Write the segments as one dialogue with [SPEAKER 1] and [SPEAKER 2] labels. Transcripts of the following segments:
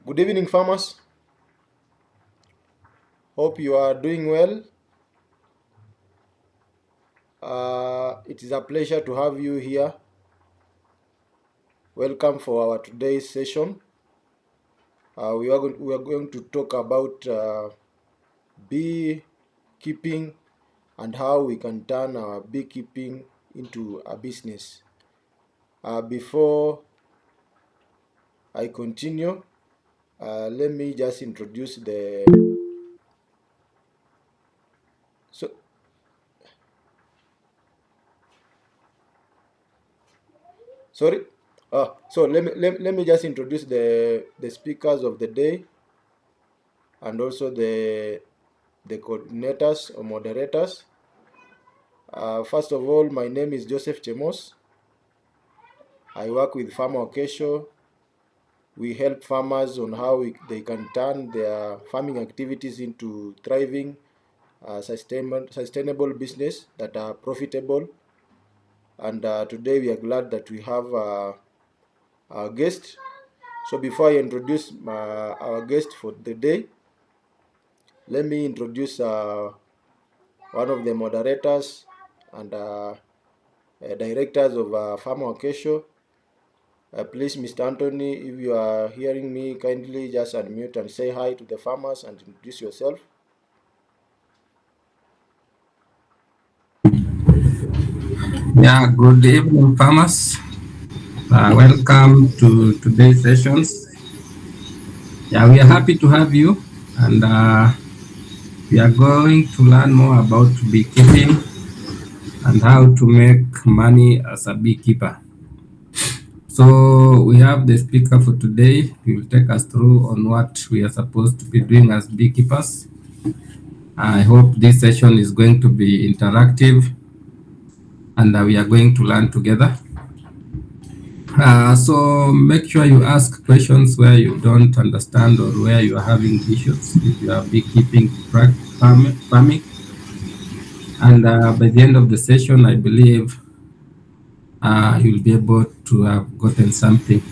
[SPEAKER 1] Good evening, farmers. Hope you are doing well. It is a pleasure to have you here. Welcome for our today's session. We are going to talk about beekeeping and how we can turn our beekeeping into a business. Before I continue, let me just introduce the let me just introduce the speakers of the day and also the coordinators or moderators. First of all, my name is Joseph Chemos. I work with Farmer Okesho. We help farmers on how they can turn their farming activities into thriving, sustainable business that are profitable. And today we are glad that we have our guest. So before I introduce our guest for the day, let me introduce one of the moderators and directors of Farmer Okesho. Please, Mr. Anthony, if you are hearing me, kindly just unmute and say hi to the farmers and introduce yourself.
[SPEAKER 2] Yeah, good evening, farmers. Welcome to today's sessions. Yeah, we are happy to have you, and we are going to learn more about beekeeping and how to make money as a beekeeper. So we have the speaker for today. He will take us through on what we are supposed to be doing as beekeepers. I hope this session is going to be interactive, and we are going to learn together. So make sure you ask questions where you don't understand or where you are having issues if you are beekeeping farming. And by the end of the session, I believe you'll be able to have gotten something.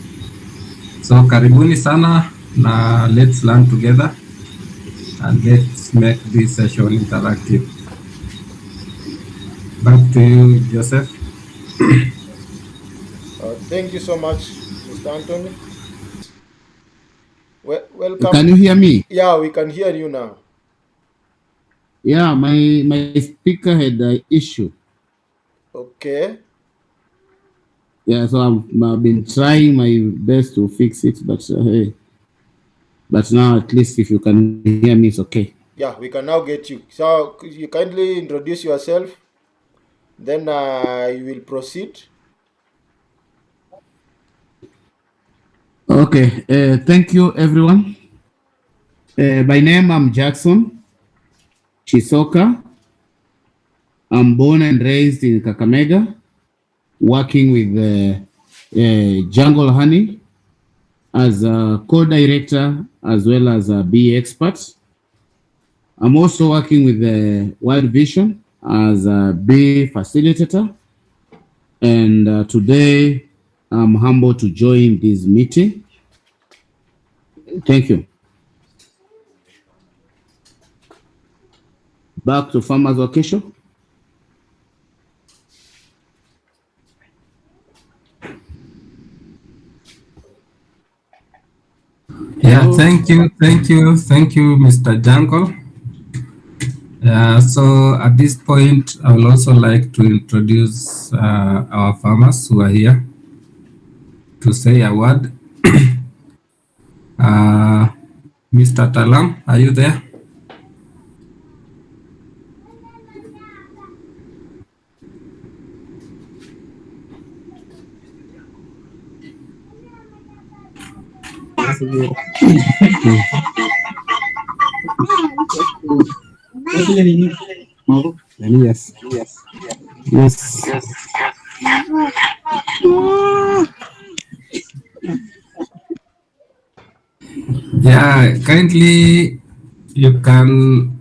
[SPEAKER 2] So karibuni sana, na let's learn together and let's make this session interactive. Back to you, Joseph.
[SPEAKER 1] Thank you so much, Mr. Anthony. Welcome.
[SPEAKER 3] Can you hear me?
[SPEAKER 1] Yeah, we can hear you now.
[SPEAKER 3] Yeah, my speaker had an issue.
[SPEAKER 1] Okay.
[SPEAKER 3] Yeah, so I've been trying my best to fix it, but hey, but now at least if you can hear me, it's okay.
[SPEAKER 1] Yeah, we can now get you. So could you kindly introduce yourself? Then you will proceed.
[SPEAKER 3] Okay, thank you everyone. By name I'm Jackson Chisoka. I'm born and raised in Kakamega, working with Jungle Honey as a co-director as well as a bee expert. I'm also working with Wild Vision as a bee facilitator. And today I'm humbled to join this meeting. Thank you. Back to Farmers Okesho.
[SPEAKER 2] Yeah, thank you, Mr. Jungle. So at this point, I would also like to introduce our farmers who are here to say a word. Mr. Talam, are you there?
[SPEAKER 3] Yes.
[SPEAKER 2] Yeah, kindly you can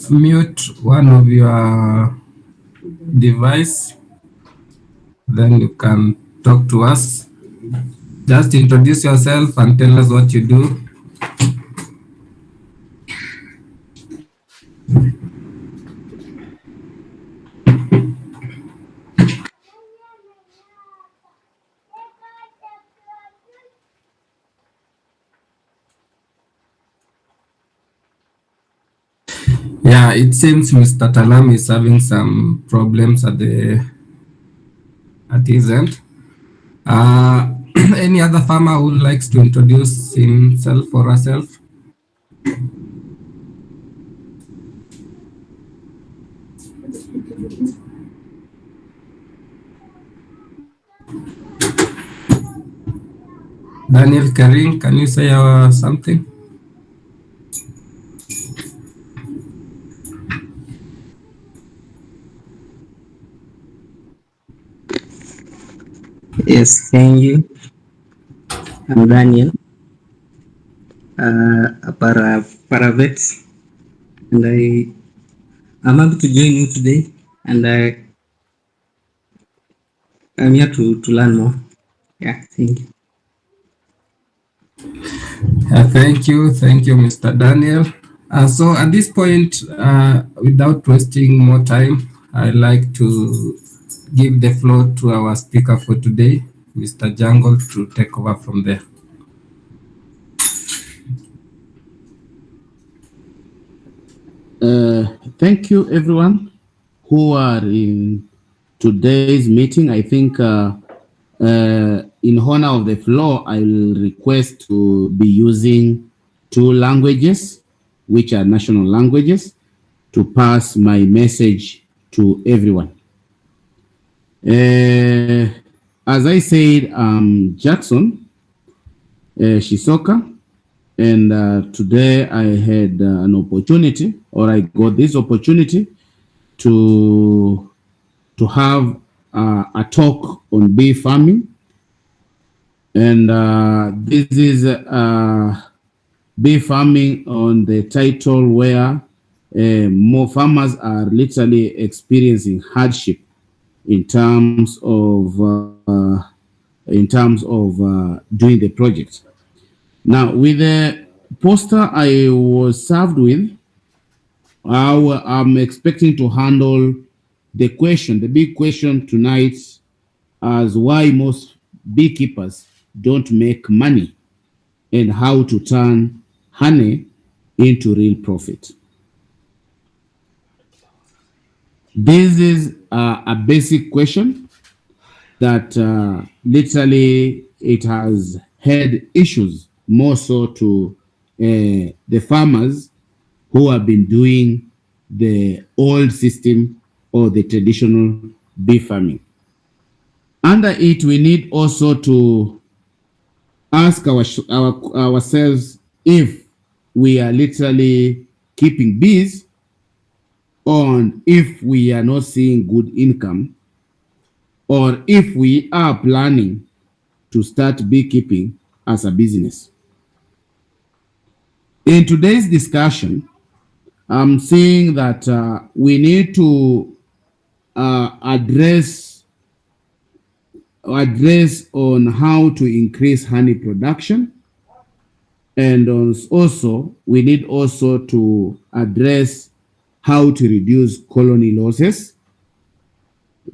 [SPEAKER 2] mute one of your device, then you can talk to us. Just introduce yourself and tell us what you do Yeah, it seems Mr. Talam is having some problems at his end. Any other farmer who likes to introduce himself or herself? Daniel Karim, can you say something?
[SPEAKER 4] Yes, thank you. I'm Daniel, a paravet, and I'm happy to join you today, and I'm here to learn more. Yeah, thank you.
[SPEAKER 2] Thank you, Mr. Daniel. So at this point, without wasting more time, I'd like to give the floor to our speaker for today, Mr. Jungle, to take over from there.
[SPEAKER 3] Thank you, everyone who are in today's meeting. I think in honor of the floor, I will request to be using 2 languages, which are national languages, to pass my message to everyone. As I said, I'm Jackson Shisoka, and today I had an opportunity, or I got this opportunity to have a talk on bee farming, and this is bee farming on the title where more farmers are literally experiencing hardship in terms of doing the project. Now, with the poster I was served with, I'm expecting to handle the big question tonight, as why most beekeepers don't make money and how to turn honey into real profit. This is a basic question that literally it has had issues more so to the farmers who have been doing the old system or the traditional bee farming. Under it, we need also to ask ourselves if we are literally keeping bees, or if we are not seeing good income, or if we are planning to start beekeeping as a business. In today's discussion, I'm seeing that we need to address on how to increase honey production, and also we need also to address how to reduce colony losses.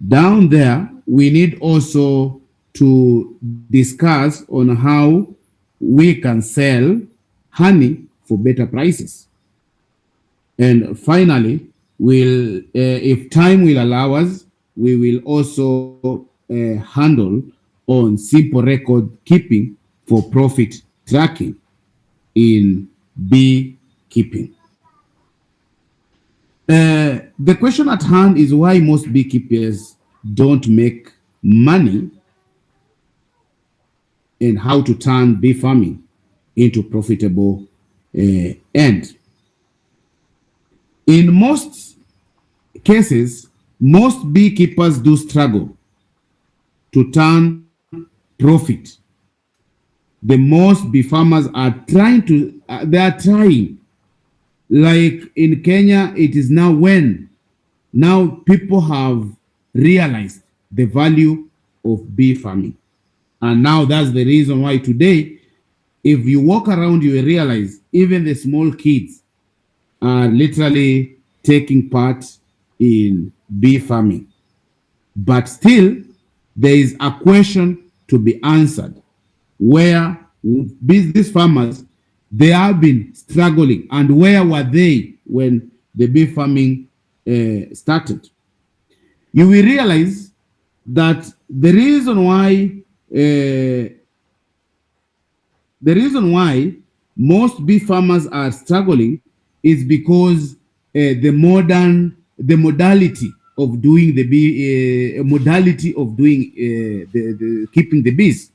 [SPEAKER 3] Down there, we need also to discuss on how we can sell honey for better prices. And finally, if time will allow us, we will also handle on simple record keeping for profit tracking in beekeeping. The question at hand is why most beekeepers don't make money and how to turn bee farming into profitable end. In most cases, most beekeepers do struggle to turn profit. The most bee farmers are trying. Like in Kenya, it is now people have realized the value of bee farming. And now that's the reason why today, if you walk around, you will realize even the small kids are literally taking part in bee farming. But still, there is a question to be answered where these farmers, they have been struggling, and where were they when the bee farming started. You will realize that the reason why most bee farmers are struggling is because the modality of doing the bee the keeping the bees,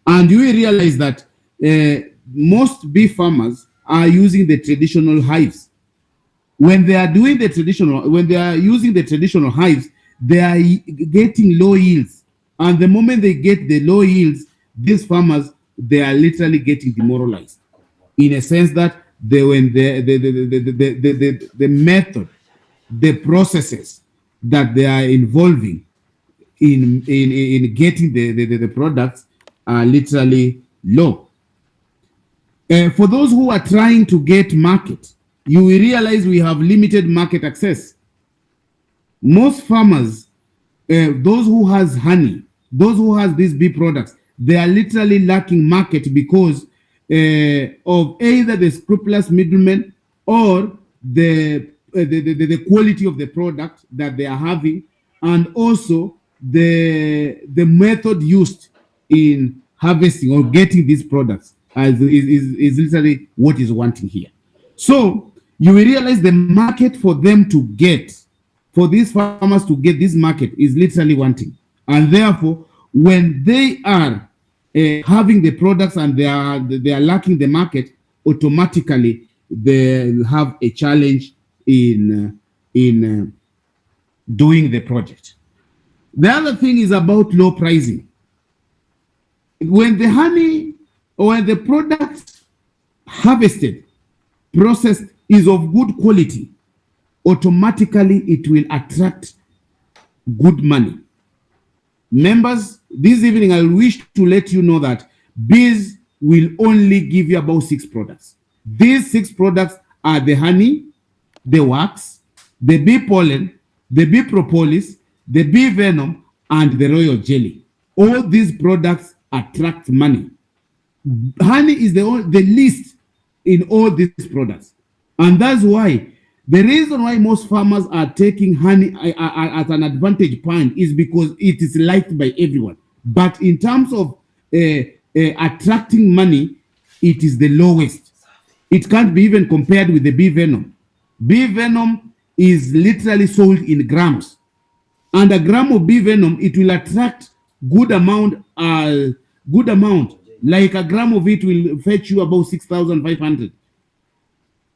[SPEAKER 3] and you will realize that most bee farmers are using the traditional hives. When they are using the traditional hives, they are getting low yields, and the moment they get the low yields, these farmers, they are literally getting demoralized, in a sense that the method, the processes that they are involving in getting the products are literally low. For those who are trying to get market, you will realize we have limited market access. Most farmers, those who has honey, those who has these bee products, they are literally lacking market because of either the scrupulous middlemen or the quality of the product that they are having, and also the method used in harvesting or getting these products is literally what is wanting here. So you will realize the market for them to get, for these farmers to get this market is literally wanting, and therefore when they are having the products and they are lacking the market, automatically they have a challenge in doing the project. The other thing is about low pricing. When the honey or when the product harvested, processed is of good quality, automatically it will attract good money. Members, this evening I wish to let you know that bees will only give you about 6 products. These 6 products are the honey, the wax, the bee pollen, the bee propolis, the bee venom, and the royal jelly. All these products attract money. Honey is the least in all these products, and that's why the reason why most farmers are taking honey as an advantage point is because it is liked by everyone. But in terms of attracting money, it is the lowest. It can't be even compared with the bee venom. Bee venom is literally sold in grams, and a gram of bee venom, it will attract good amount. Like a gram of it will fetch you about 6,500.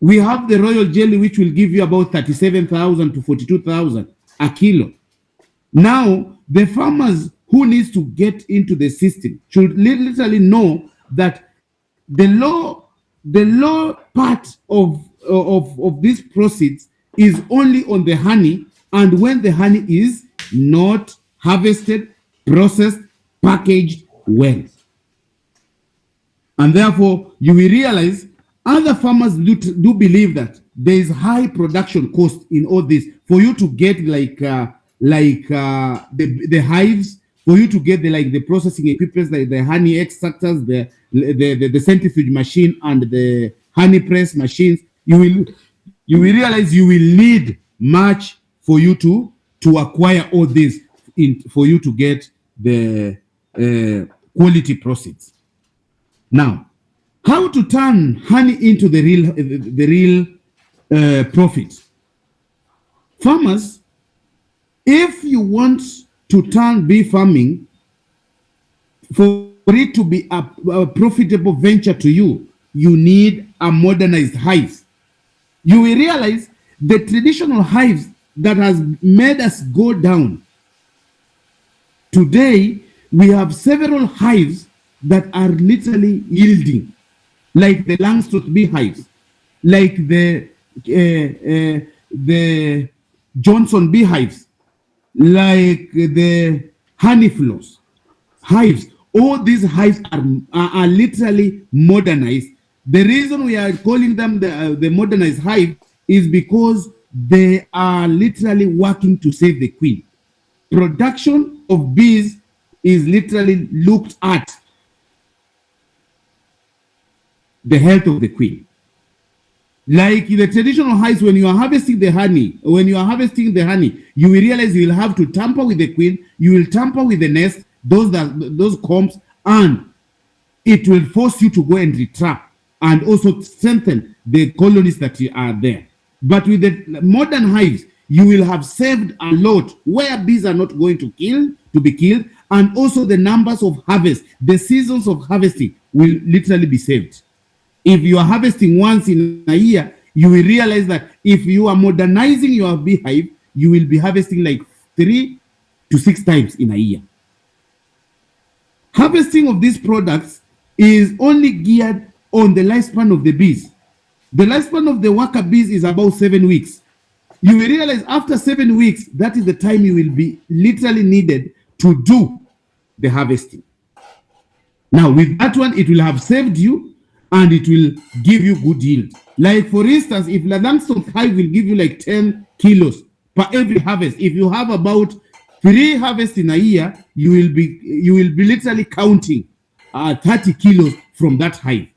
[SPEAKER 3] We have the royal jelly, which will give you about 37,000 to 42,000 a kilo. Now, the farmers who needs to get into the system should literally know that the low part of these proceeds is only on the honey, and when the honey is not harvested, processed, packaged well. And therefore, you will realize other farmers do believe that there is high production cost in all this. For you to get the hives, for you to get the processing equipment, like the honey extractors, the centrifuge machine, and the honey press machines, you will realize you will need much for you to acquire all this for you to get the quality proceeds. Now, how to turn honey into the real profit? Farmers, if you want to turn bee farming for it to be a profitable venture to you, you need a modernized hive. You will realize the traditional hives that has made us go down. Today, we have several hives that are literally yielding, like the Langstroth beehives, like the Johnson beehives, like the honey flows hives. All these hives are literally modernized. The reason we are calling them the modernized hive is because they are literally working to save the queen. Production of bees is literally looked at the health of the queen. Like the traditional hives, when you are harvesting the honey, you will realize you will have to tamper with the queen, you will tamper with the nest, those combs, and it will force you to go and retrap and also strengthen the colonies that are there. But with the modern hives, you will have saved a lot where bees are not going to be killed, and also the numbers of harvest, the seasons of harvesting will literally be saved. If you are harvesting once in a year, you will realize that if you are modernizing your beehive, you will be harvesting like 3 to 6 times in a year. Harvesting of these products is only geared on the lifespan of the bees. The lifespan of the worker bees is about 7 weeks. You will realize after 7 weeks, that is the time you will be literally needed to do the harvesting. Now, with that one, it will have saved you and it will give you good yield. Like for instance, if Langston hive will give you like 10 kilos per every harvest, if you have about 3 harvests in a year, you will be literally counting 30 kilos from that hive.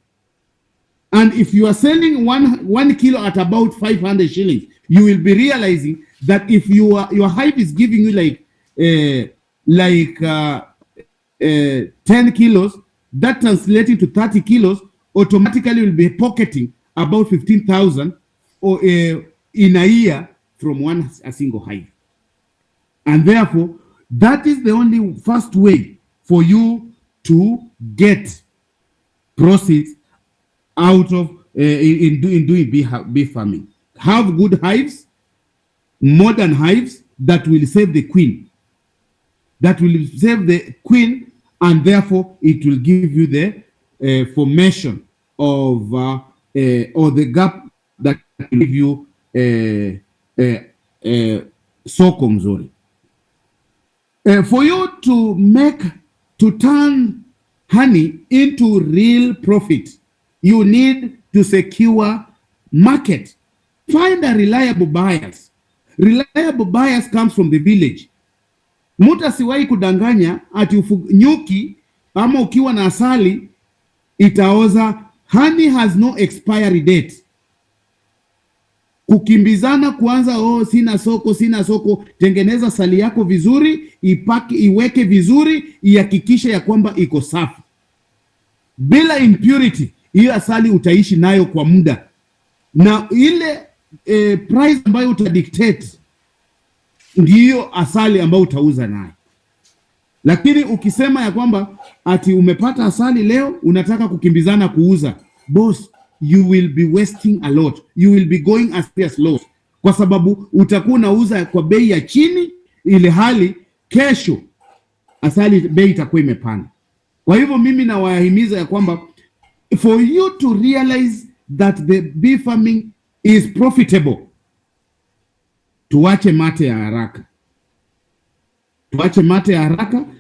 [SPEAKER 3] And if you are selling one kilo at about 500 shillings, you will be realizing that if your hive is giving you like 10 kilos, that translating to 30 kilos, automatically will be pocketing about 15,000 in a year from a single hive. And therefore, that is the only first way for you to get proceeds out of in doing bee farming. Have good hives, modern hives that will save the queen. And therefore it will give you the formation of or the gap that will give you soko mzuri. For you to turn honey into real profit, you need to secure market. Find a reliable buyers. Reliable buyers comes from the village. Mtu asiwahi kudanganya ati nyuki ama ukiwa na asali itaoza. Honey has no expiry date. Kukimbizana kuanza, sina soko, tengeneza asali yako vizuri, iweke vizuri, ihakikishe ya kwamba iko safi. Bila impurity, hiyo asali utaishi nayo kwa muda. Na ile price ambayo utadictate ndiyo asali ambayo utauza nayo. Lakini ukisema ya kwamba ati umepata asali leo unataka kukimbizana kuuza, boss, you will be wasting a lot. You will be going as serious loss, kwa sababu utakuwa unauza kwa bei ya chini, ile hali kesho asali bei itakuwa imepanda. Kwa hivyo mimi nawahimiza ya kwamba for you to realize that the bee farming is profitable, tuache mate ya haraka.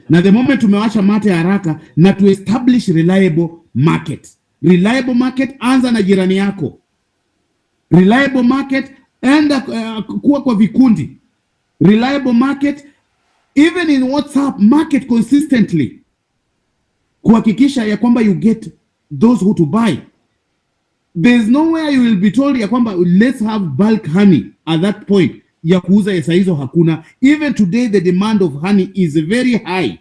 [SPEAKER 3] Na the moment tumewacha mate ya haraka na to establish reliable market. Reliable market, anza na jirani yako. Reliable market, enda kuwa kwa vikundi. Reliable market, even in WhatsApp, market consistently, kuhakikisha ya kwamba you get those who to buy. There's nowhere you will be told ya kwamba let's have bulk honey at that point. Ya kuuza ya saizo hakuna. Even today the demand of honey is very high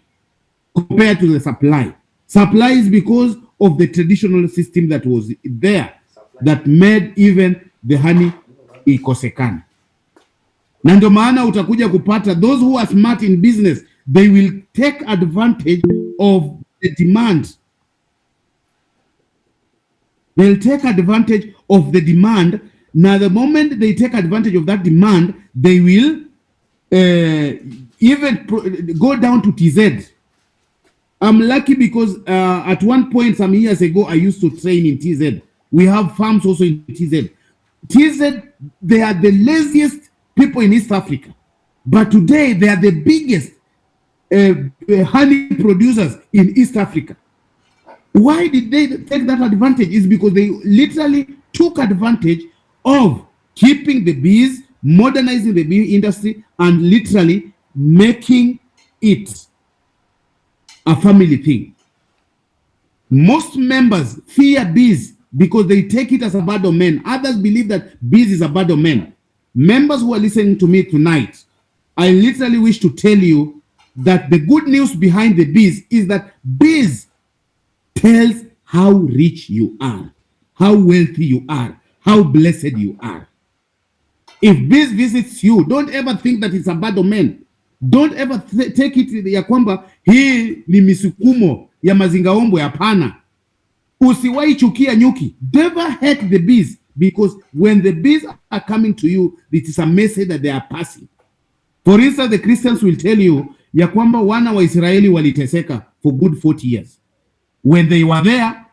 [SPEAKER 3] compared to the supply. Supply is because of the traditional system that was there that made even the honey ikosekana. Na ndio maana utakuja kupata those who are smart in business, they will take advantage of the demand. They'll take advantage of the demand. Now, the moment they take advantage of that demand, they will even go down to TZ. I'm lucky because at one point some years ago, I used to train in TZ. We have farms also in TZ. TZ, they are the laziest people in East Africa. But today, they are the biggest honey producers in East Africa. Why did they take that advantage? It's because they literally took advantage of keeping the bees, modernizing the bee industry, and literally making it a family thing. Most members fear bees because they take it as a bad omen. Others believe that bees is a bad omen. Members who are listening to me tonight, I literally wish to tell you that the good news behind the bees is that bees tells how rich you are, how wealthy you are, how blessed you are. If bees visits you, don't ever think that it's a bad omen. Don't ever take it ya kwamba hii ni misukumo ya mazingaombwe. Hapana. Usiwahi chukia nyuki. Never hate the bees, because when the bees are coming to you, it is a message that they are passing. For instance, the Christians will tell you ya kwamba wana wa Israeli waliteseka for good 40 years. When they were there,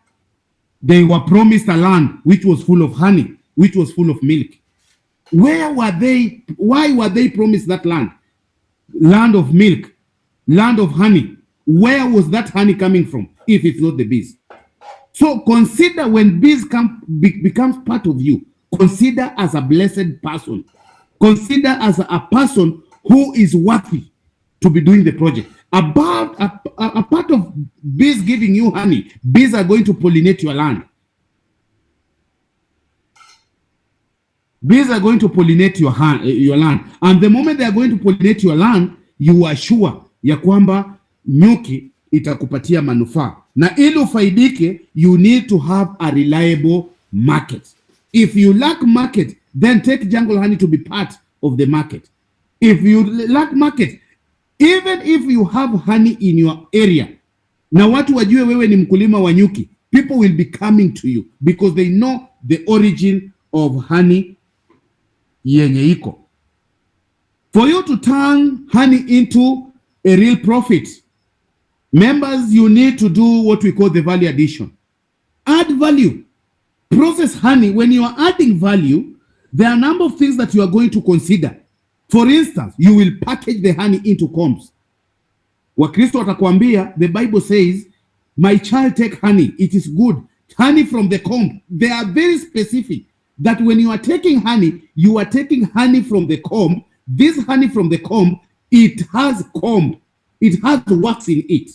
[SPEAKER 3] they were promised a land which was full of honey, which was full of milk. Where were they? Why were they promised that land? Land of milk, land of honey. Where was that honey coming from if it's not the bees? So consider when bees becomes part of you, consider as a blessed person. Consider as a person who is worthy to be doing the project. About a part of bees giving you honey, bees are going to pollinate your land. Bees are going to pollinate your land. And the moment they are going to pollinate your land, you are sure ya kwamba nyuki itakupatia manufaa. Na ili ufaidike, you need to have a reliable market. If you lack market, then take jungle honey to be part of the market. If you lack market, even if you have honey in your area, na watu wajue wewe ni mkulima wa nyuki, people will be coming to you because they know the origin of honey yenye iko. For you to turn honey into a real profit, members, you need to do what we call the value addition. Add value. Process honey. When you are adding value, there are a number of things that you are going to consider. For instance, you will package the honey into combs. Wakristo watakwambia, the Bible says, my child, take honey, it is good. Honey from the comb. They are very specific that when you are taking honey, you are taking honey from the comb. This honey from the comb, it has comb. It has wax in it.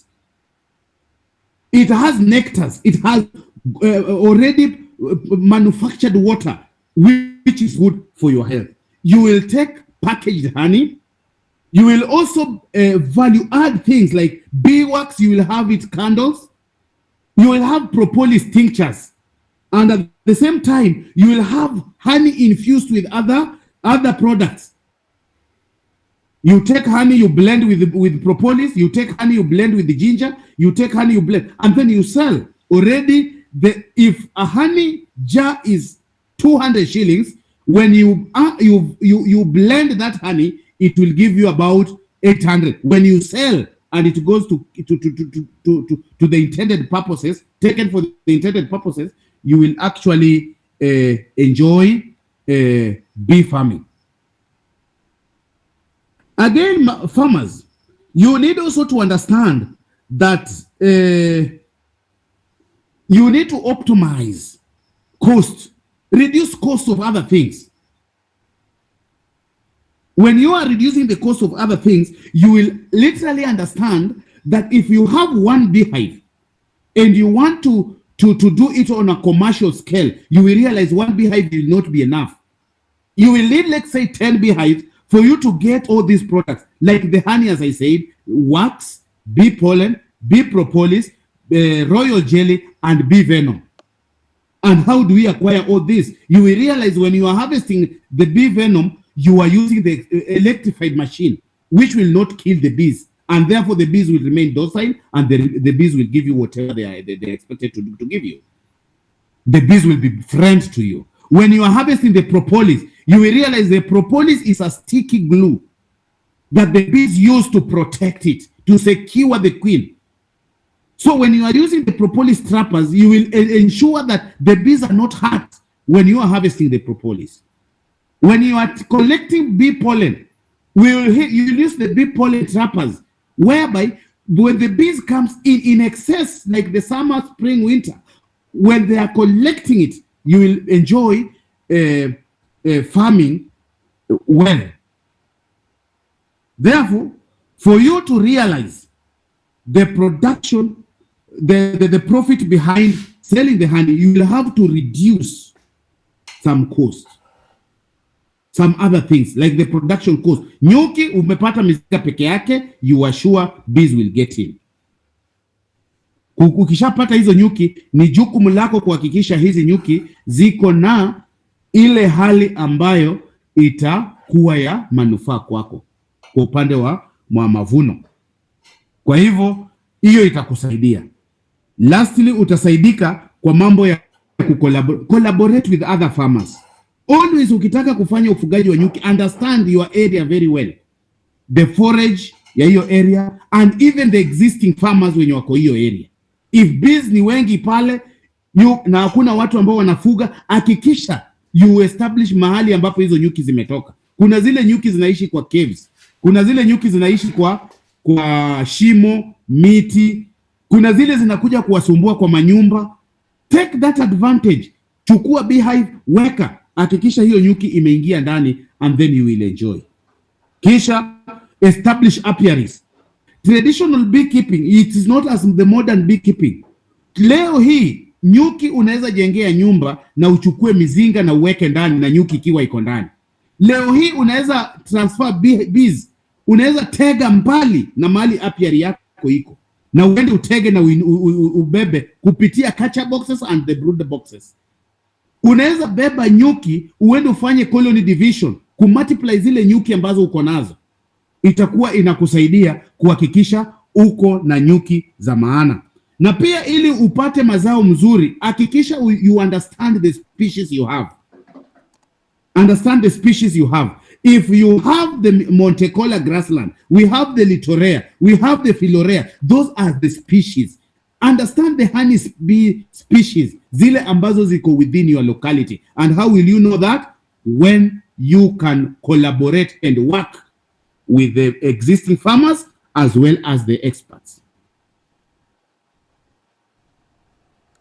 [SPEAKER 3] It has nectars. It has already manufactured water, which is good for your health. You will take packaged honey. You will also value add things like beeswax. You will have it candles. You will have propolis tinctures. And at the same time, you will have honey infused with other products. You take honey, you blend with propolis. You take honey, you blend with the ginger. You take honey, you blend, and then you sell. Already, if a honey jar is 200 shillings, when you blend that honey, it will give you about 800. When you sell and it goes to the intended purposes, taken for the intended purposes, you will actually enjoy bee farming. Again, farmers, you need also to understand that you need to optimize cost, reduce cost of other things. When you are reducing the cost of other things, you will literally understand that if you have one beehive and you want to do it on a commercial scale, you will realize one beehive will not be enough. You will need, let's say, 10 beehives for you to get all these products, like the honey, as I said, wax, bee pollen, bee propolis, royal jelly, and bee venom. And how do we acquire all this? You will realize when you are harvesting the bee venom, you are using the electrified machine, which will not kill the bees. And therefore, the bees will remain docile, and the bees will give you whatever they are expected to give you. The bees will be friends to you. When you are harvesting the propolis, you will realize the propolis is a sticky glue that the bees use to protect it, to secure the queen. So when you are using the propolis trappers, you will ensure that the bees are not hurt when you are harvesting the propolis. When you are collecting bee pollen, you will use the bee pollen trappers, whereby when the bees comes in excess, like the summer, spring, winter, when they are collecting it, you will enjoy farming well. Therefore, for you to realize the production, the profit behind selling the honey, you will have to reduce some cost, some other things like the production cost. Nyuki umepata mizinga peke yake, you are sure bees will get in. Ukishapata hizo nyuki, ni jukumu lako kuhakikisha hizi nyuki ziko na ile hali ambayo itakuwa ya manufaa kwako kwa upande wa mavuno. Kwa hivyo hiyo itakusaidia. Lastly, utasaidika kwa mambo ya collaborate with other farmers. Always ukitaka kufanya ufugaji wa nyuki, understand your area very well, the forage ya hiyo area and even the existing farmers wenye wako hiyo area. If bees ni wengi pale na hakuna watu ambao wanafuga, hakikisha you establish mahali ambapo hizo nyuki zimetoka. Kuna zile nyuki zinaishi kwa caves, kuna zile nyuki zinaishi kwa shimo, miti, kuna zile zinakuja kuwasumbua kwa manyumba. Take that advantage. Chukua beehive, weka, hakikisha hiyo nyuki imeingia ndani, and then you will enjoy. Kisha establish apiaries. Traditional beekeeping, it is not as the modern beekeeping. Leo hii nyuki unaweza jengea nyumba na uchukue mizinga na uweke ndani na nyuki ikiwa iko ndani. Leo hii unaweza transfer bees, unaweza tega mbali na mahali apiary yako iko, na uende utege na ubebe kupitia catcher boxes and the brooder boxes. Unaweza beba nyuki uende ufanye colony division, kumultiply zile nyuki ambazo uko nazo. Itakuwa inakusaidia kuhakikisha uko na nyuki za maana. Na pia ili upate mazao mzuri, hakikisha you understand the species you have. Understand the species you have. If you have the Montecola grassland, we have the Litorea, we have the Filorea, those are the species. Understand the honey bee species, zile ambazo ziko within your locality. And how will you know that? When you can collaborate and work with the existing farmers as well as the experts.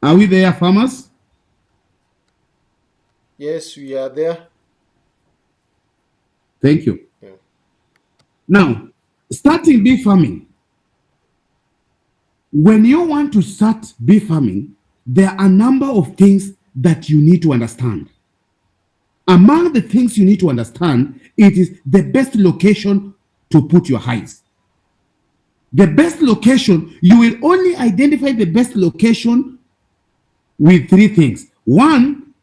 [SPEAKER 3] Are we there, farmers?
[SPEAKER 1] Yes, we are there.
[SPEAKER 3] Thank you.
[SPEAKER 1] Yeah.
[SPEAKER 3] Now, starting bee farming. When you want to start bee farming, there are a number of things that you need to understand. Among the things you need to understand, it is the best location to put your hives. The best location, you will only identify the best location with three things. One,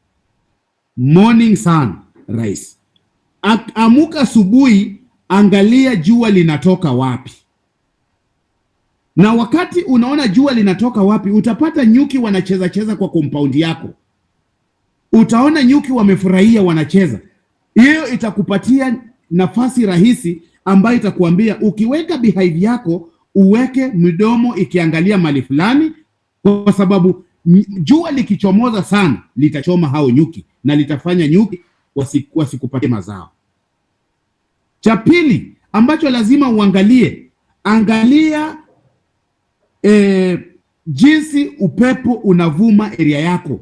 [SPEAKER 3] morning sun rise. Amuka asubuhi, angalia jua linatoka wapi. Na wakati unaona jua linatoka wapi, utapata nyuki wanacheza cheza kwa compound yako. Utaona nyuki wamefurahia wanacheza. Hiyo itakupatia nafasi rahisi ambayo itakuambia ukiweka beehive yako uweke midomo ikiangalia mali fulani, kwa sababu jua likichomoza sana litachoma hao nyuki na litafanya nyuki wasikupatie mazao. Cha pili ambacho lazima uangalie, angalia jinsi upepo unavuma area yako.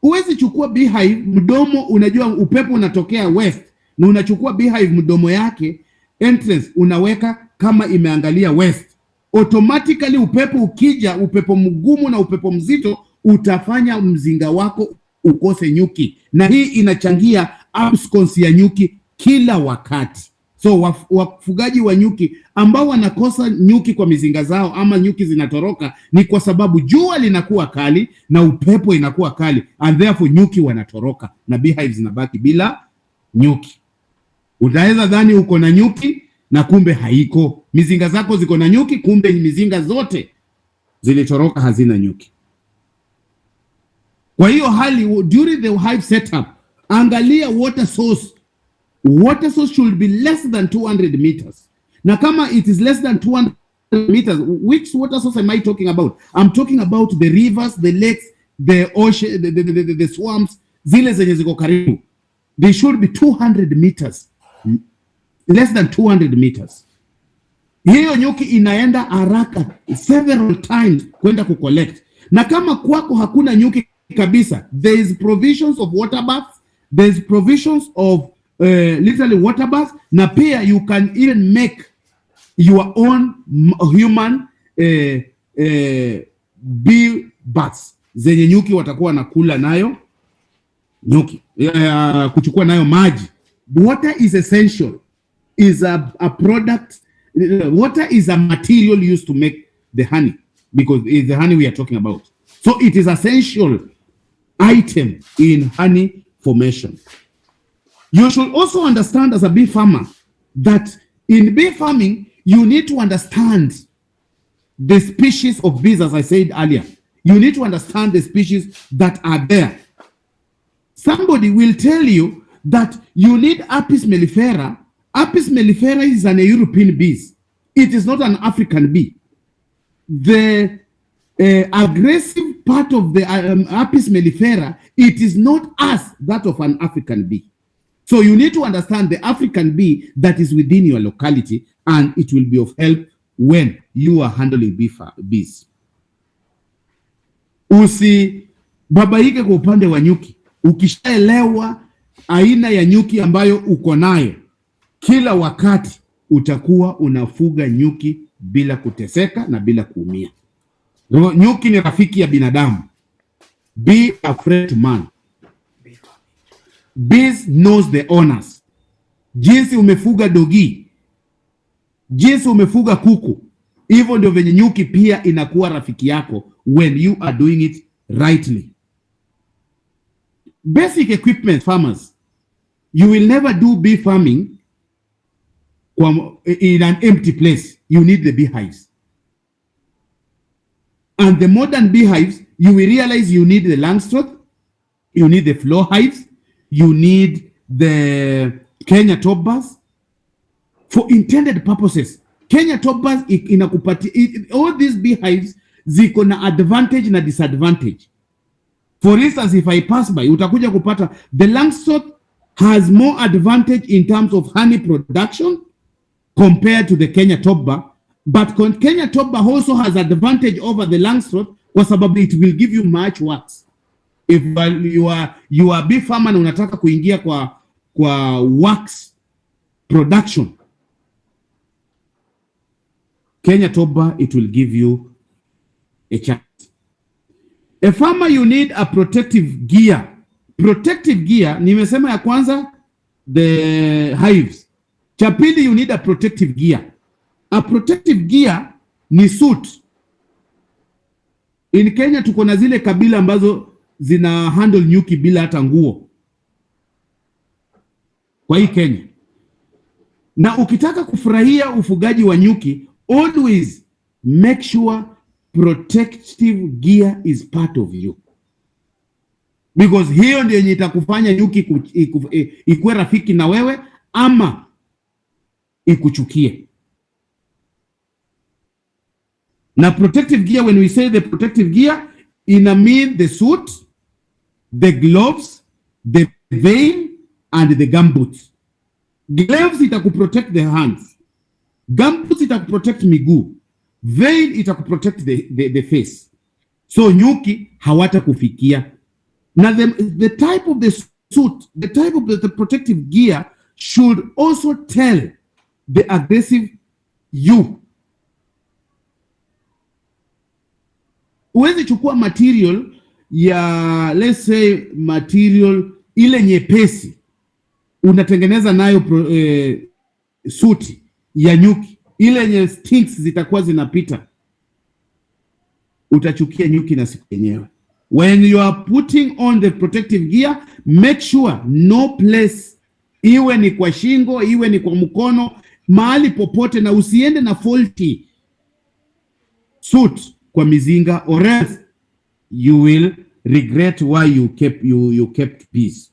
[SPEAKER 3] Uwezi chukua beehive mdomo, unajua upepo unatokea west, na unachukua beehive mdomo yake entrance unaweka kama imeangalia west. Automatically upepo ukija, upepo mgumu na upepo mzito, utafanya mzinga wako ukose nyuki, na hii inachangia absence ya nyuki kila wakati. So wafugaji wa nyuki ambao wanakosa nyuki kwa mizinga zao ama nyuki zinatoroka, ni kwa sababu jua linakuwa kali na upepo inakuwa kali, and therefore nyuki wanatoroka na beehives zinabaki bila nyuki. Utaweza dhani uko na nyuki na kumbe haiko. Mizinga zako ziko na nyuki, kumbe mizinga zote zilitoroka, hazina nyuki. Kwa hiyo hali, during the hive setup, angalia water source. Water source should be less than 200 meters. Na kama it is less than 200 meters, which water source am I talking about? I'm talking about the rivers, the lakes, the ocean, the swamps, zile zenye ziko karibu. They should be 200 meters. Less than 200 meters. Hiyo nyuki inaenda haraka several times kwenda kucollect. Na kama kwako hakuna nyuki kabisa, there is provisions of water baths, there is provisions of literally water baths, na pia you can even make your own human bee baths. zenye nyuki watakuwa nakula nayo nyuki, kuchukua nayo maji. Water is essential, is a product. Water is a material used to make the honey, because it's the honey we are talking about. So it is essential item in honey formation. You should also understand as a bee farmer that in bee farming, you need to understand the species of bees, as I said earlier. You need to understand the species that are there. Somebody will tell you that you need Apis mellifera. Apis mellifera is an European bee. It is not an African bee. The aggressive part of the Apis mellifera, it is not as that of an African bee. So you need to understand the African bee that is within your locality, and it will be of help when you are handling bees. Usibabaike kwa upande wa nyuki. Ukishaelewa aina ya nyuki ambayo uko nayo, kila wakati utakuwa unafuga nyuki bila kuteseka na bila kuumia. Nyuki ni rafiki ya binadamu. Be a friend to man. Bees knows the owners. Jinsi umefuga dogi, jinsi umefuga kuku, hivyo ndio venye nyuki pia inakuwa rafiki yako when you are doing it rightly. Basic equipment farmers. You will never do bee farming in an empty place. You need the beehives. And the modern beehives, you will realize you need the Langstroth, you need the floor hives, you need the Kenya top bars for intended purposes. Kenya top bars inakupatia, all these beehives ziko na advantage na disadvantage. For instance, if I pass by, utakuja kupata the Langstroth has more advantage in terms of honey production compared to the Kenya top bar, but Kenya top bar also has advantage over the Langstroth kwa sababu it will give you much wax. If you are bee farmer na unataka kuingia kwa wax production, Kenya top bar, it will give you a chance. A farmer, you need a protective gear. Protective gear, nimesema ya kwanza the hives. Cha pili, you need a protective gear. A protective gear ni suit. In Kenya tuko na zile kabila ambazo zina handle nyuki bila hata nguo. Kwa hii Kenya. Na ukitaka kufurahia ufugaji wa nyuki, always make sure protective gear is part of you, because hiyo ndio yenye itakufanya nyuki ikuwe rafiki na wewe ama ikuchukie. Na protective gear, when we say the protective gear, ina mean the suit, the gloves, the veil and the gumboots. Gloves itakuprotect the hands, gumboots itakuprotect miguu, veil itakuprotect the face. So nyuki hawata kufikia. Now the type of the suit, the type of the protective gear should also tell the aggressive you. Uwezi chukua material ya, let's say material ile nyepesi unatengeneza nayo suit ya nyuki, ile yenye stinks zitakuwa zinapita, utachukia nyuki na siku yenyewe. When you are putting on the protective gear, make sure no place, iwe ni kwa shingo, iwe ni kwa mkono, mahali popote, na usiende na faulty suit kwa mizinga, or else you will regret why you kept peace.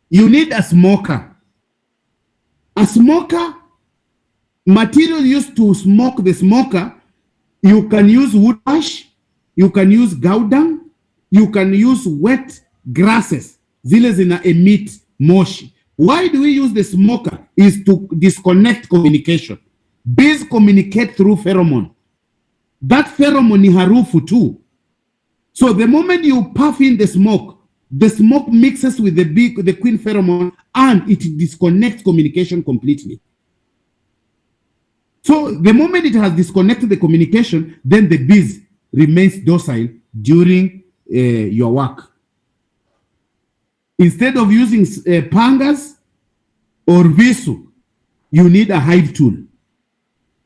[SPEAKER 3] You need a smoker. A smoker, material used to smoke the smoker, you can use wood ash, you can use gaudan, you can use wet grasses, zile zina emit moshi. Why do we use the smoker? Is to disconnect communication. Bees communicate through pheromone. That pheromone ni harufu too. So the moment you puff in the smoke mixes with the queen pheromone, and it disconnects communication completely. So the moment it has disconnected the communication, then the bees remains docile during your work. Instead of using pangas or visu, you need a hive tool.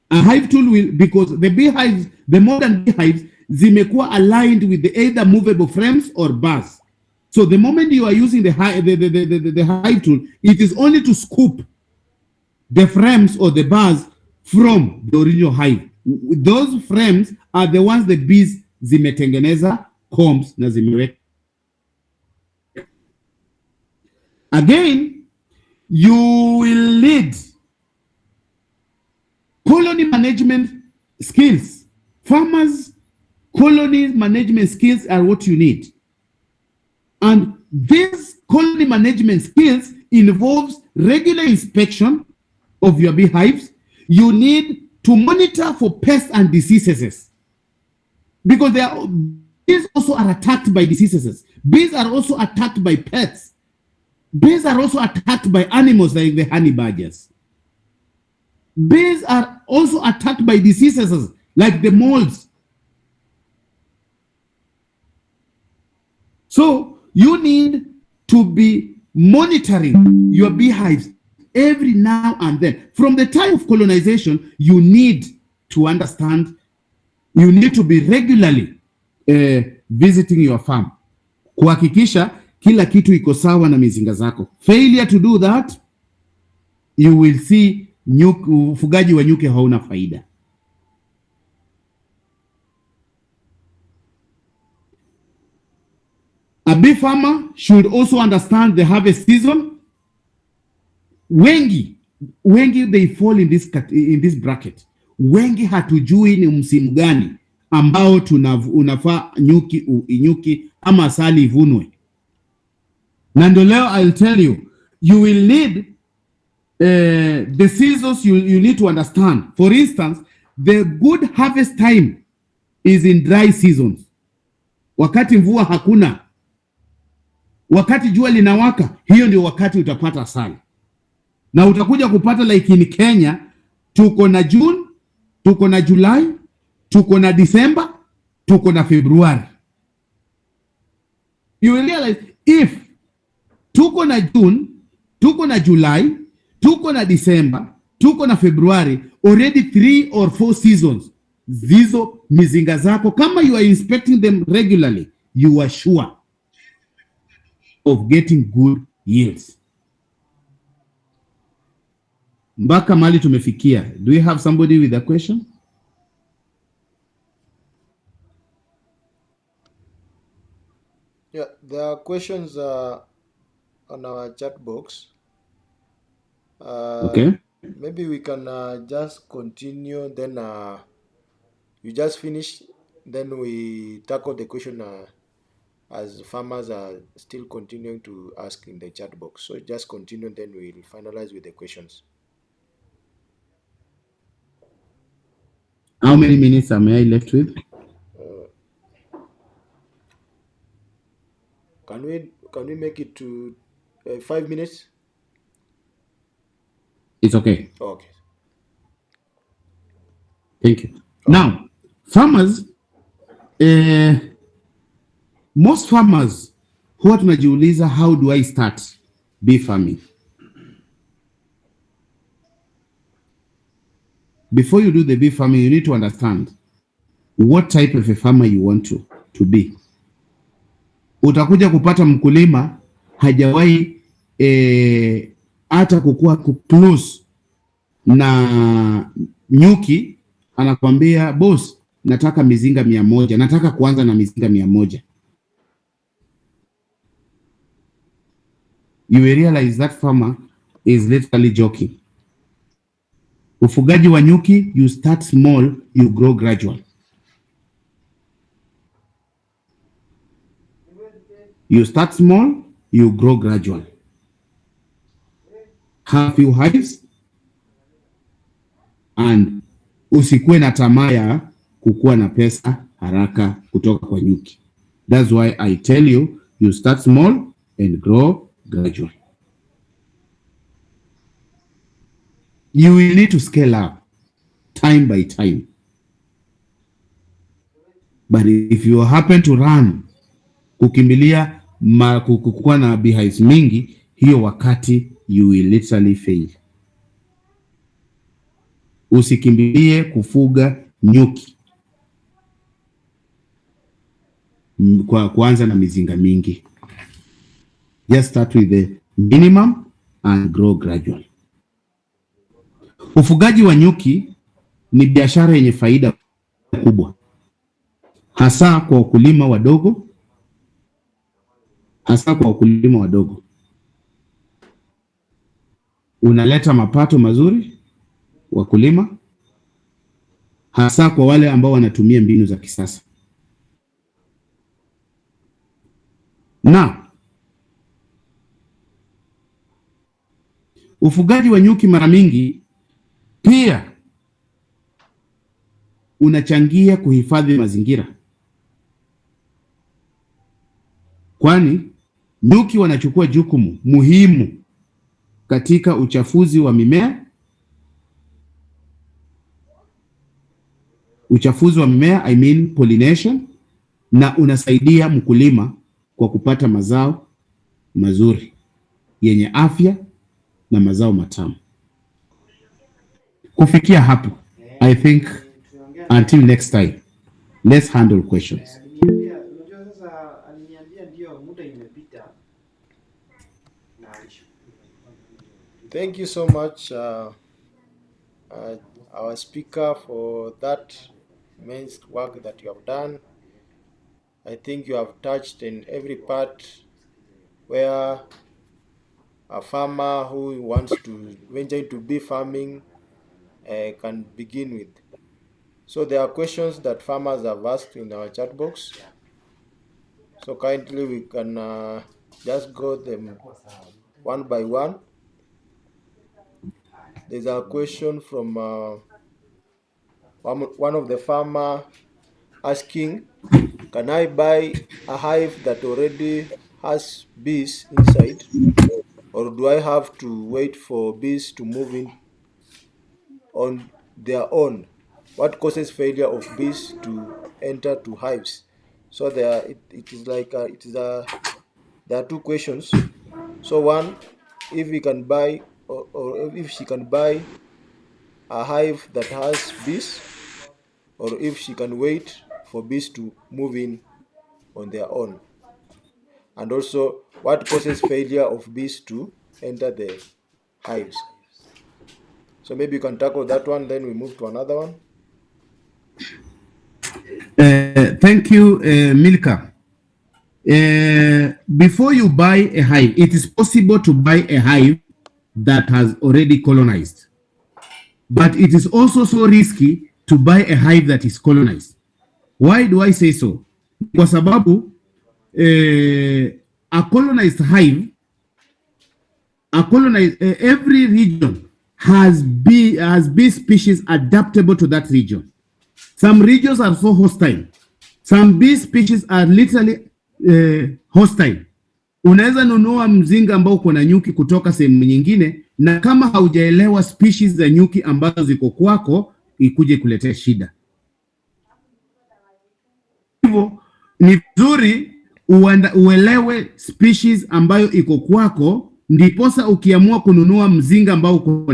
[SPEAKER 3] A hive tool will, because the beehives, the modern beehives, zimekuwa aligned with the either movable frames or bars. So the moment you are using the hive tool, it is only to scoop the frames or the bars from the original hive. Those frames are the ones the bees zimetengeneza combs na zimeweka. Again, you will need colony management skills. Farmers, colony management skills are what you need. And these colony management skills involves regular inspection of your beehives. You need to monitor for pests and diseases, because bees also are attacked by diseases. Bees are also attacked by pests. Bees are also attacked by animals like the honey badgers. Bees are also attacked by diseases like the molds. So you need to be monitoring your beehives every now and then. From the time of colonization, you need to understand, you need to be regularly visiting your farm, kuhakikisha kila kitu iko sawa na mizinga zako. Failure to do that, you will see ufugaji wa nyuki hauna faida. A bee farmer should also understand the harvest season. Wengi they fall in this bracket. Wengi hatujui ni msimu gani ambao unafaa nyuki ama asali ivunwe. Na ndio leo I'll tell you, you will need the seasons you need to understand. For instance, the good harvest time is in dry seasons. Wakati mvua hakuna, wakati jua linawaka, hiyo ndio wakati utapata asali. Na utakuja kupata like in Kenya, tuko na June, tuko na July, tuko na December, tuko na February. You will realize if tuko na June, tuko na July, tuko na December, tuko na February, already 3 or 4 seasons. Zizo mizinga zako, kama you are inspecting them regularly, you are sure of getting good yields. Mpaka mali tumefikia. Do you have somebody with a question?
[SPEAKER 1] Yeah, there are questions on our chat box.
[SPEAKER 3] Okay.
[SPEAKER 1] Maybe we can just continue, then you just finish, then we tackle the question as farmers are still continuing to ask in the chat box. So just continue, then we'll finalize with the questions.
[SPEAKER 3] How many minutes am I left with?
[SPEAKER 1] Can we make it to 5 minutes?
[SPEAKER 3] It's okay.
[SPEAKER 1] Okay.
[SPEAKER 3] Thank you. Now, farmers, most farmers huwa tunajiuliza, how do I start bee farming? Before you do the bee farming, you need to understand what type of a farmer you want to be. Utakuja kupata mkulima hajawahi hata kukua close na nyuki, anakwambia boss, nataka mizinga 100, nataka kuanza na mizinga 100. You will realize that farmer is literally joking. Ufugaji wa nyuki, you start small, you grow gradual. You start small, you grow gradual. Have few hives, and usikuwe na tamaa ya kukuwa na pesa haraka kutoka kwa nyuki. That's why I tell you, you start small and grow gradual. You will need to scale up time by time. but if you happen to run, kukimbilia kukuwa na beehives mingi, hiyo wakati you will literally fail. Usikimbilie kufuga nyuki kwa kuanza na mizinga mingi. Just start with the minimum and grow gradually. Ufugaji wa nyuki ni biashara yenye faida kubwa, hasa kwa wakulima wadogo. Unaleta mapato mazuri wakulima, hasa kwa wale ambao wanatumia mbinu za kisasa. Na ufugaji wa nyuki mara mingi pia unachangia kuhifadhi mazingira, kwani nyuki wanachukua jukumu muhimu katika uchafuzi wa mimea. I mean pollination, na unasaidia mkulima kwa kupata mazao mazuri yenye afya na mazao matamu. Kufikia hapo, I think until next time, let's handle questions.
[SPEAKER 1] Thank you so much, our speaker, for that immense work that you have done. I think you have touched in every part where a farmer who wants to venture into bee farming can begin with. So there are questions that farmers have asked in our chat box. So kindly we can just go them one by one. There's a question from one of the farmer asking, can I buy a hive that already has bees inside, or do I have to wait for bees to move in on their own? What causes failure of bees to enter to hives? So there are two questions. So one, if we can buy or if she can buy a hive that has bees, or if she can wait for bees to move in on their own. And also, what causes failure of bees to enter the hives? So maybe you can tackle that one, then we move to another one.
[SPEAKER 3] Thank you, Milka. Before you buy a hive, it is possible to buy a hive that has already colonized, but it is also so risky to buy a hive that is colonized. Why do I say so? Kwa sababu a colonized hive, every region has bee species adaptable to that region. Some regions are so hostile. Some bee species are literally hostile. Unaweza nunua mzinga ambao uko na nyuki kutoka sehemu nyingine, na kama haujaelewa species za nyuki ambazo ziko kwako, ikuje kuletea shida. Hivyo ni vizuri uelewe species ambayo iko kwako, ndiposa ukiamua kununua mzinga ambao uko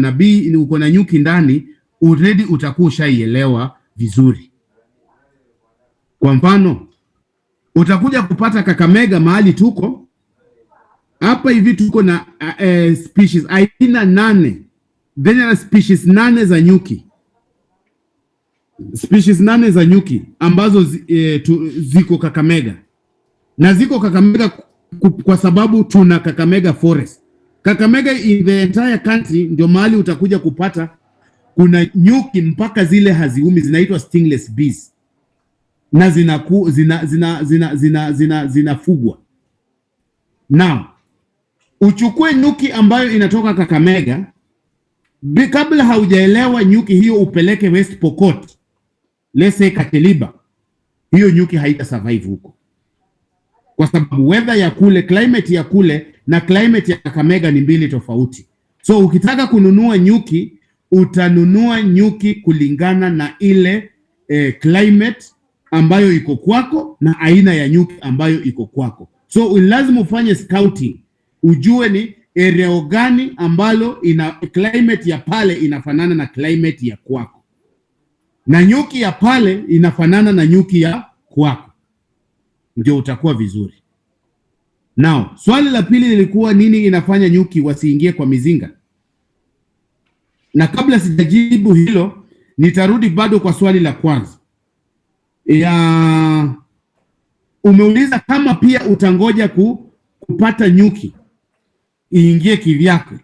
[SPEAKER 3] na nyuki ndani, already utakuwa ushaielewa vizuri. Kwa mfano, utakuja kupata Kakamega mahali tuko hapa hivi, tuko na species aina 8, then species 8 za nyuki, species 8 za nyuki ambazo ziko Kakamega, na ziko Kakamega kwa sababu tuna Kakamega forest. Kakamega in the entire country ndio mahali utakuja kupata kuna nyuki mpaka zile haziumi, zinaitwa stingless bees, na zinafugwa. Now uchukue nyuki ambayo inatoka Kakamega, kabla haujaelewa nyuki hiyo upeleke West Pokot, let's say Kateliba, hiyo nyuki haita survive huko, kwa sababu weather ya kule, climate ya kule na climate ya Kakamega ni mbili tofauti. So ukitaka kununua nyuki, utanunua nyuki kulingana na ile climate ambayo iko kwako na aina ya nyuki ambayo iko kwako. So lazima ufanye scouting, ujue ni area gani ambalo ina climate ya pale inafanana na climate ya kwako, na nyuki ya pale inafanana na nyuki ya kwako, ndio utakuwa vizuri. Now, swali la pili lilikuwa nini inafanya nyuki wasiingie kwa mizinga? Na kabla sijajibu hilo, nitarudi bado kwa swali la kwanza. Umeuliza kama pia utangoja kupata nyuki iingie kivyake.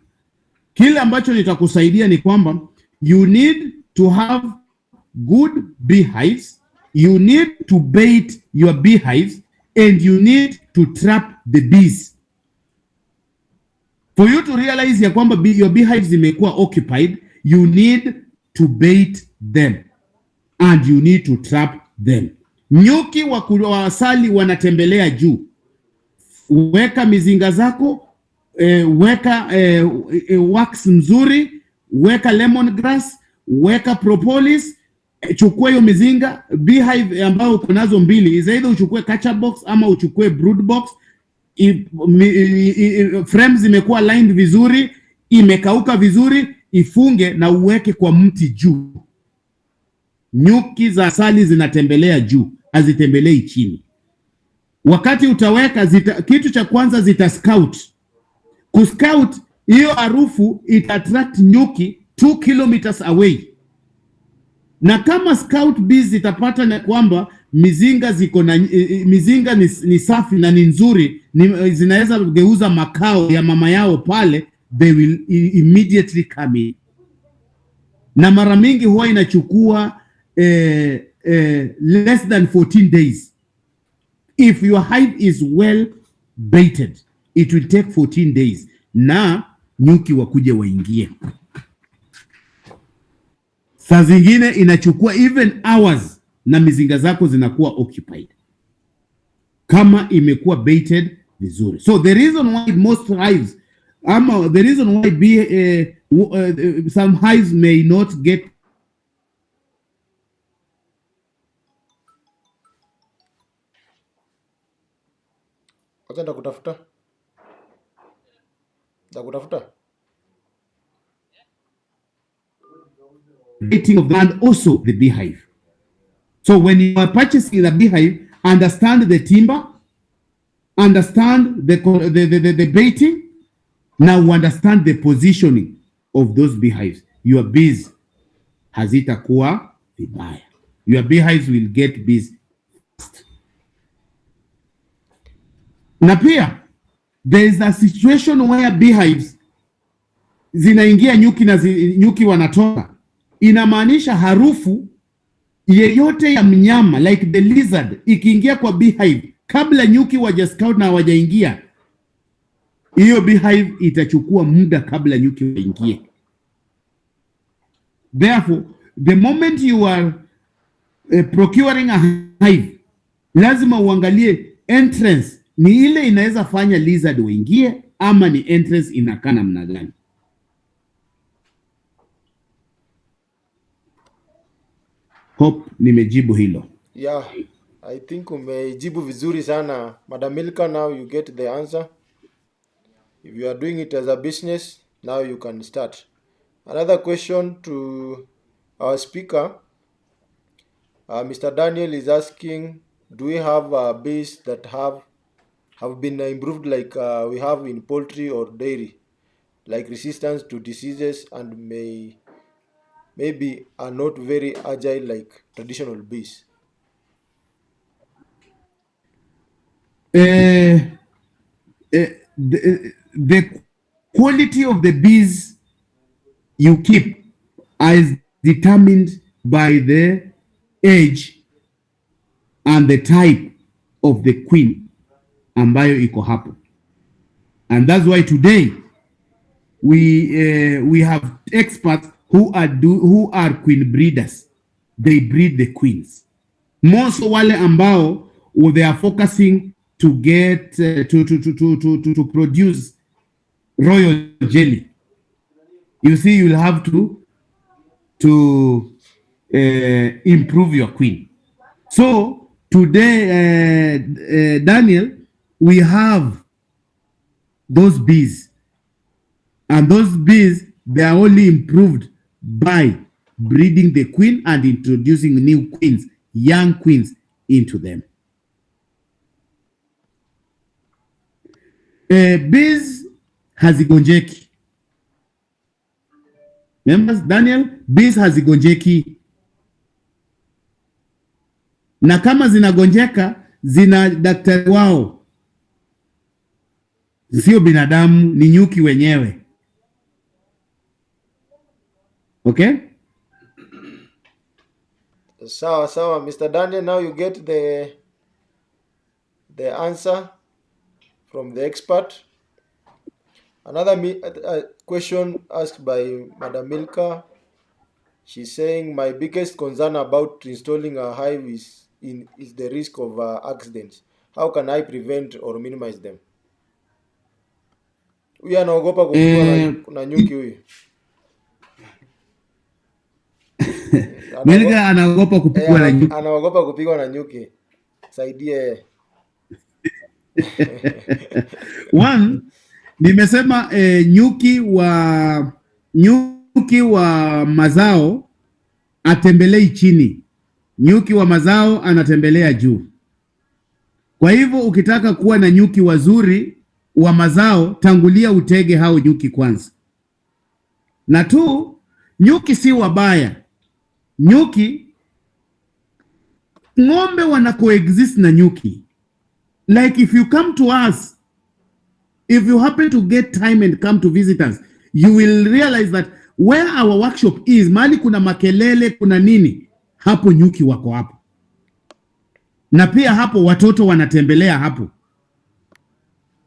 [SPEAKER 3] Kile ambacho nitakusaidia ni kwamba you need to have good beehives, you need to bait your beehives, and you need to trap the bees. For you to realize ya kwamba your beehives zimekuwa occupied, you need to bait them and you need to trap them. Nyuki wa asali wanatembelea juu. Weka mizinga zako, weka wax mzuri, weka lemongrass, weka propolis, chukua hiyo mizinga. Beehive ambayo uko nazo mbili, either uchukue catcher box ama uchukue brood box. Frames zimekuwa lined vizuri, imekauka vizuri, ifunge na uweke kwa mti juu. Nyuki za asali zinatembelea juu, hazitembelei chini. Wakati utaweka kitu cha kwanza zita scout. Kuscout, hiyo harufu ita attract nyuki 2 kilometers away. Na kama scout bees zitapata na kwamba mizinga ziko na mizinga ni safi na ni nzuri, zinaweza geuza makao ya mama yao pale, they will immediately come in. Na mara mingi huwa inachukua less than 14 days. If your hive is well baited, it will take 14 days na nyuki wakuje waingie. Saa zingine inachukua even hours na mizinga zako zinakuwa occupied kama imekuwa baited vizuri. So the reason why most hives the reason why some hives may not get
[SPEAKER 1] Ndakutafuta
[SPEAKER 3] and also the beehive. So when you are purchasing the beehive, understand the timber, understand the baiting. Now understand the positioning of those beehives. Your bees hazitakuwa vibaya. Your beehives will get bees fast. Na pia there is a situation where beehives zinaingia nyuki na nyuki wanatoka. Inamaanisha harufu yeyote ya mnyama like the lizard ikiingia kwa beehive kabla nyuki waja scout na wajaingia, hiyo beehive itachukua muda kabla nyuki waingie. Therefore, the moment you are procuring a hive, lazima uangalie entrance ni ile inaweza fanya lizard waingie ama ni entrance inakaa namna gani. Hope nimejibu hilo.
[SPEAKER 1] Yeah, I think umejibu vizuri sana Madam Milka. Now you get the answer. If you are doing it as a business, now you can start. Another question to our speaker, Mr. Daniel is asking, do we have bees that have been improved like we have in poultry or dairy, like resistance to diseases and maybe are not very agile like traditional bees?
[SPEAKER 3] The quality of the bees you keep is determined by the age and the type of the queen ambayo iko hapo, and that's why today we have experts who are queen breeders. They breed the queens. Most wale ambao they are focusing to get to produce royal jelly. You see, you'll have to improve your queen. So today, Daniel, we have those bees, and those bees, they are only improved by breeding the queen and introducing new queens, young queens into them. Bees hazigonjeki. Remember, Daniel, bees hazigonjeki, na kama zinagonjeka zina daktari wao, sio binadamu, ni nyuki wenyewe. Okay?
[SPEAKER 1] Sawa, Mr. Daniel, now you get the answer from the expert. Another question asked by Madam Milka. She's saying, my biggest concern about installing a hive is the risk of accidents. How can I prevent or minimize them? Huyu anaogopa kupigwa na nyuki huyu.
[SPEAKER 3] Milka anaogopa kupigwa na nyuki.
[SPEAKER 1] Anaogopa kupigwa na nyuki. Saidie.
[SPEAKER 3] One, nimesema nyuki wa mazao atembelei chini. Nyuki wa mazao anatembelea juu. Kwa hivyo ukitaka kuwa na nyuki wazuri wa mazao, tangulia utege hao nyuki kwanza. Na tu, nyuki si wabaya. Ng'ombe wana coexist na nyuki. Like if you come to us, if you happen to get time and come to visit us, you will realize that where our workshop is, mahali kuna makelele, kuna nini, hapo nyuki wako hapo. Na pia hapo watoto wanatembelea hapo.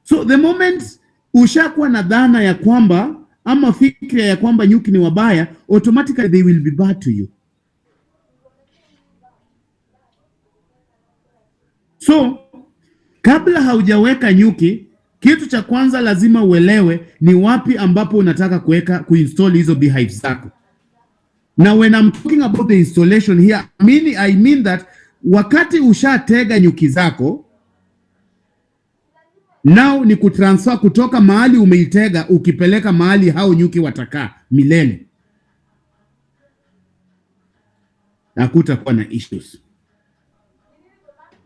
[SPEAKER 3] So the moment ushakuwa na dhana ya kwamba ama fikra ya kwamba nyuki ni wabaya, automatically they will be bad to you. So kabla haujaweka nyuki, kitu cha kwanza lazima uelewe ni wapi ambapo unataka kuinstall hizo beehives zako. Now when I'm talking about the installation here, I mean that wakati ushatega nyuki zako, now ni kutransfer kutoka mahali umeitega ukipeleka mahali hao nyuki watakaa milele. Hakutakuwa na issues.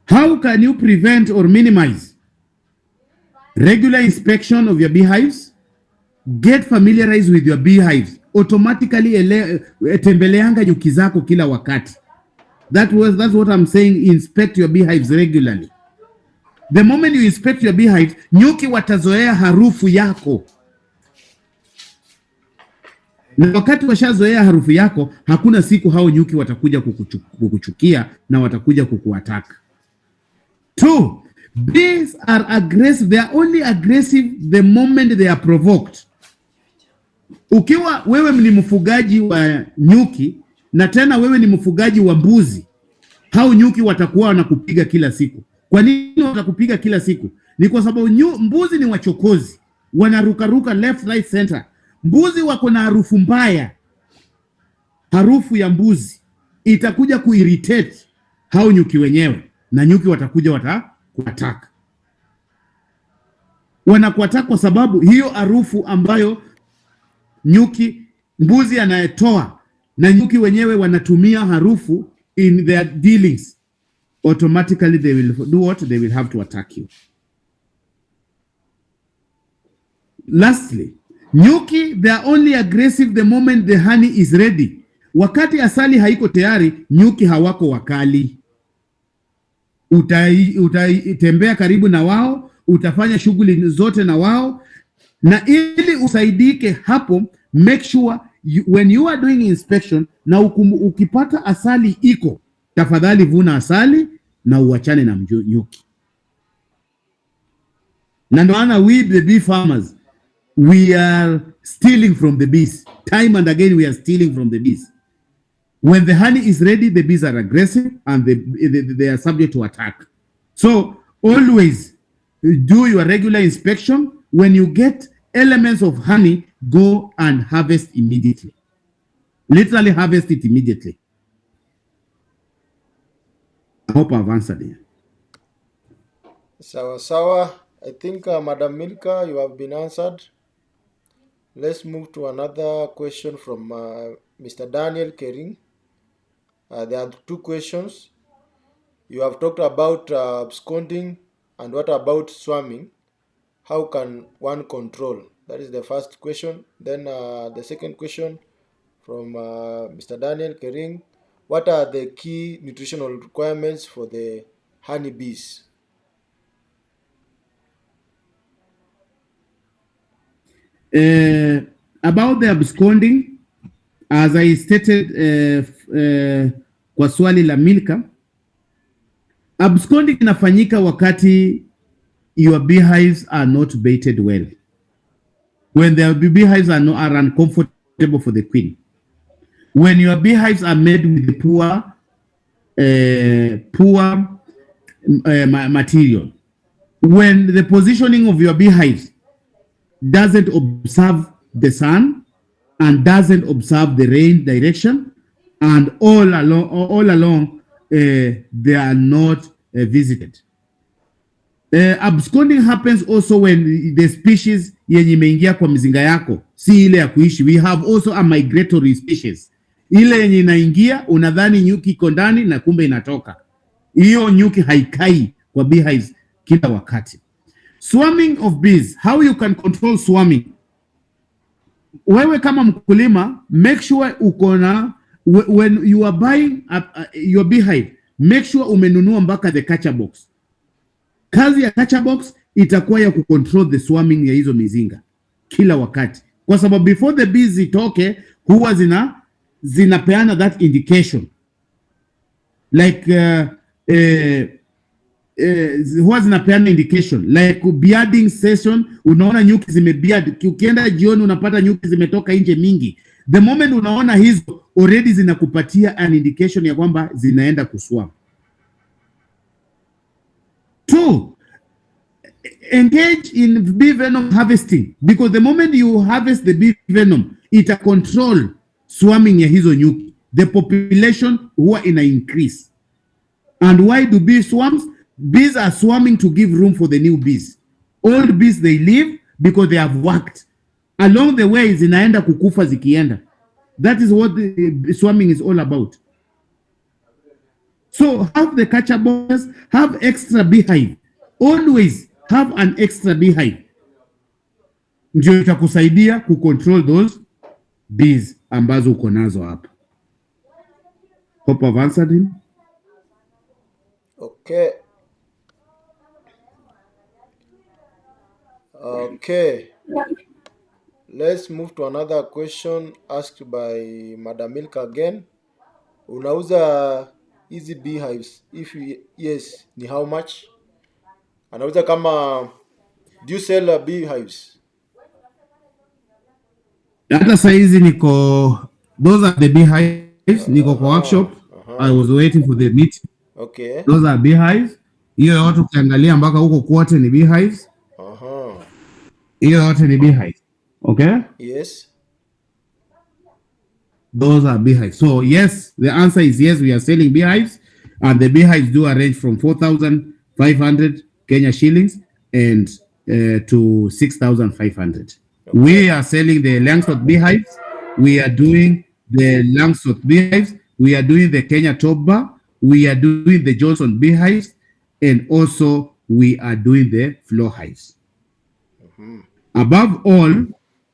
[SPEAKER 3] How can you prevent or minimize? Regular inspection of your beehives. Get familiarized with your beehives. Automatically tembeleanga nyuki zako kila wakati. That's what I'm saying. Inspect your beehives regularly. The moment you inspect your beehives, nyuki watazoea harufu yako. Na wakati washazoea harufu yako, hakuna siku hao nyuki watakuja kukuchukia na watakuja kukuataka. 2, bees are aggressive. They are only aggressive the moment they are provoked. Ukiwa wewe ni mfugaji wa nyuki na tena wewe ni mfugaji wa mbuzi, hao nyuki watakuwa wanakupiga kila siku. Kwa nini watakupiga kila siku? Ni kwa sababu mbuzi ni wachokozi, wanarukaruka left right center. Mbuzi wako na harufu mbaya. Harufu ya mbuzi itakuja kuirritate hao nyuki wenyewe, na nyuki watakuja watakuataka. Wanakuataka kwa sababu hiyo harufu ambayo mbuzi anayetoa, na nyuki wenyewe wanatumia harufu in their dealings. Automatically they will do what? They will have to attack you. Lastly, nyuki, they are only aggressive the moment the honey is ready. Wakati asali haiko tayari, nyuki hawako wakali. Utatembea karibu na wao, utafanya shughuli zote na wao, na ili usaidike hapo, make sure when you are doing inspection, na ukipata asali iko, tafadhali vuna asali na uachane na nyuki. Na ndio maana we the bee farmers, we are stealing from the bees. Time and again we are stealing from the bees. When the honey is ready, the bees are aggressive and they are subject to attack. So always do your regular inspection. When you get elements of honey, go and harvest immediately. Literally harvest it immediately. I hope I've answered you.
[SPEAKER 1] Sawa sawa. I think Madam Milka, you have been answered. Let's move to another question from Mr. Daniel Kering. There are two questions. You have talked about absconding, and what about swarming? How can one control? That is the first question. Then the second question from Mr. Daniel Kering. What are the key nutritional requirements for the honeybees?
[SPEAKER 3] About the absconding, as I stated kwa swali la Milka, absconding inafanyika wakati your beehives are not baited well. When the beehives are uncomfortable for the queen. When your beehives are made with poor material. When the positioning of your beehives doesn't observe the sun and doesn't observe the rain direction, and all along they are not visited. Absconding happens also when the species yenye imeingia kwa mizinga yako si ile ya kuishi. We have also a migratory species, ile yenye inaingia unadhani nyuki iko ndani na kumbe inatoka. Hiyo nyuki haikai kwa beehives kila wakati. Swarming of bees, how you can control swarming? Wewe kama mkulima, make sure uko na, when you are buying your beehive, make sure umenunua mpaka the catcher box. Kazi ya catcher box itakuwa ya kucontrol the swarming ya hizo mizinga kila wakati, kwa sababu before the bees zitoke huwa zinapeana that indication like huwa zinapeana indication like bearding session. Unaona nyuki zimebeard, ukienda jioni unapata nyuki zimetoka nje mingi. The moment unaona hizo already zinakupatia an indication ya kwamba zinaenda kuswarm. Two, engage in bee venom harvesting, because the moment you harvest the bee venom ita control swarming ya hizo nyuki. The population huwa ina increase. And why do bees swarms? Bees are swarming to give room for the new bees. Old bees, they leave because they have worked. Along the way zinaenda kukufa zikienda. That is what the swarming is all about. So have the catcher boxes, have extra beehive. Always have an extra beehive. Ndio itakusaidia kucontrol those bees ambazo uko nazo hapa. Hope I've answered him.
[SPEAKER 1] Okay. Okay. Let's move to another question asked by Madam Milka again. Unauza hizi beehives? If yes, ni how much? Anauza kama, do you sell beehives?
[SPEAKER 3] Hata saizi niko, those are the beehives, niko kwa workshop. I was waiting for the meeting.
[SPEAKER 1] Okay.
[SPEAKER 3] Those are beehives. Hiyo yote ukiangalia mpaka huko kwote ni beehives. Hiyo yote ni beehives. Okay?
[SPEAKER 1] Yes.
[SPEAKER 3] Those are beehives. So yes, the answer is yes, we are selling beehives, and the beehives do range from 4,500 Kenya shillings and to 6,500. Okay. We are selling the Langstroth beehives. We are doing the Langstroth beehives. We are doing the Kenya top bar. We are doing the Johnson beehives, and also we are doing the floor hives. Above all,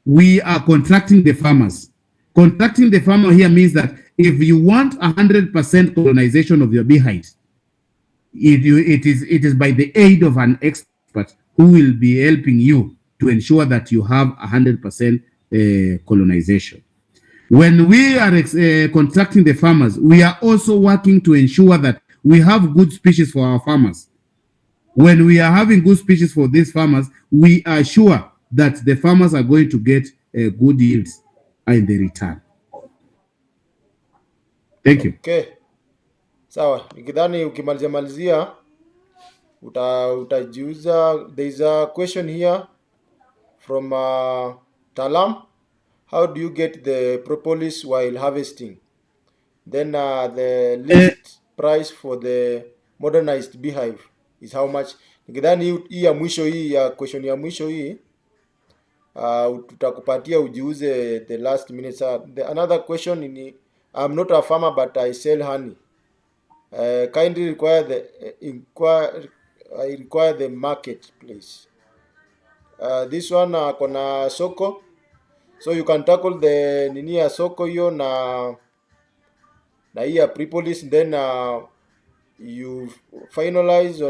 [SPEAKER 3] we are contracting the farmers. Contracting the farmer here means that if you want 100% colonization of your beehives, it is by the aid of an expert who will be helping you to ensure that you have 100% colonization. When we are contracting the farmers, we are also working to ensure that we have good species for our farmers. When we are having good species for these farmers, we are sure that the farmers are going to get good yields in the return. Thank you.
[SPEAKER 1] Okay. Sawa, nikidhani ukimalizia utajiuza. There is a question here from Talam. How do you get the propolis while harvesting? Then the list price for the modernized beehive is how much. Nikidhani hii ya mwisho, hii ya question ya mwisho hii tutakupatia ujiuze the last minute. Another question in, I'm not a farmer but I sell honey. Kindly require the marketplace. This one kona soko, so you can tackle the nini ya soko hiyo na hii ya Propolis, then you finalize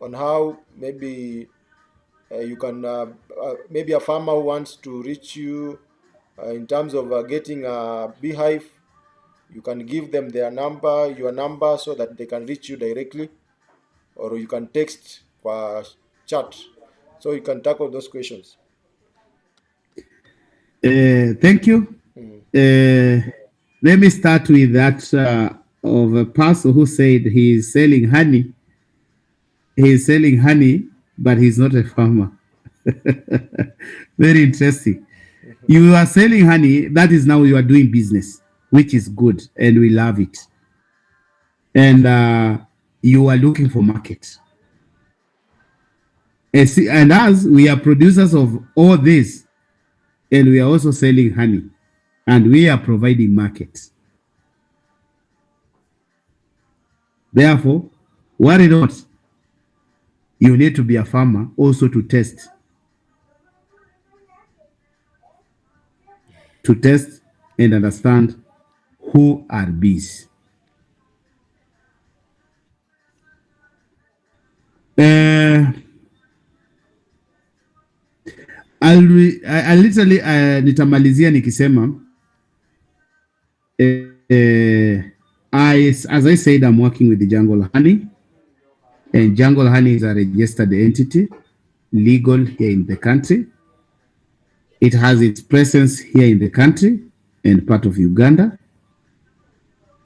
[SPEAKER 1] on how maybe you can maybe a farmer who wants to reach you in terms of getting a beehive, you can give them your number so that they can reach you directly, or you can text for chat, so you can tackle those questions.
[SPEAKER 3] Thank you. Let me start with that of a person who said he is selling honey. He is selling honey, but he's not a farmer. Very interesting. You are selling honey, that is now you are doing business, which is good, and we love it. And you are looking for market. And as we are producers of all this, and we are also selling honey, and we are providing markets. Therefore, worry not. You need to be a farmer also to test. To test and understand who are bees. I literally nitamalizia nikisema as I said, I'm working with the Jungle Honey, and Jungle Honey is a registered entity, legal here in the country. It has its presence here in the country and part of Uganda,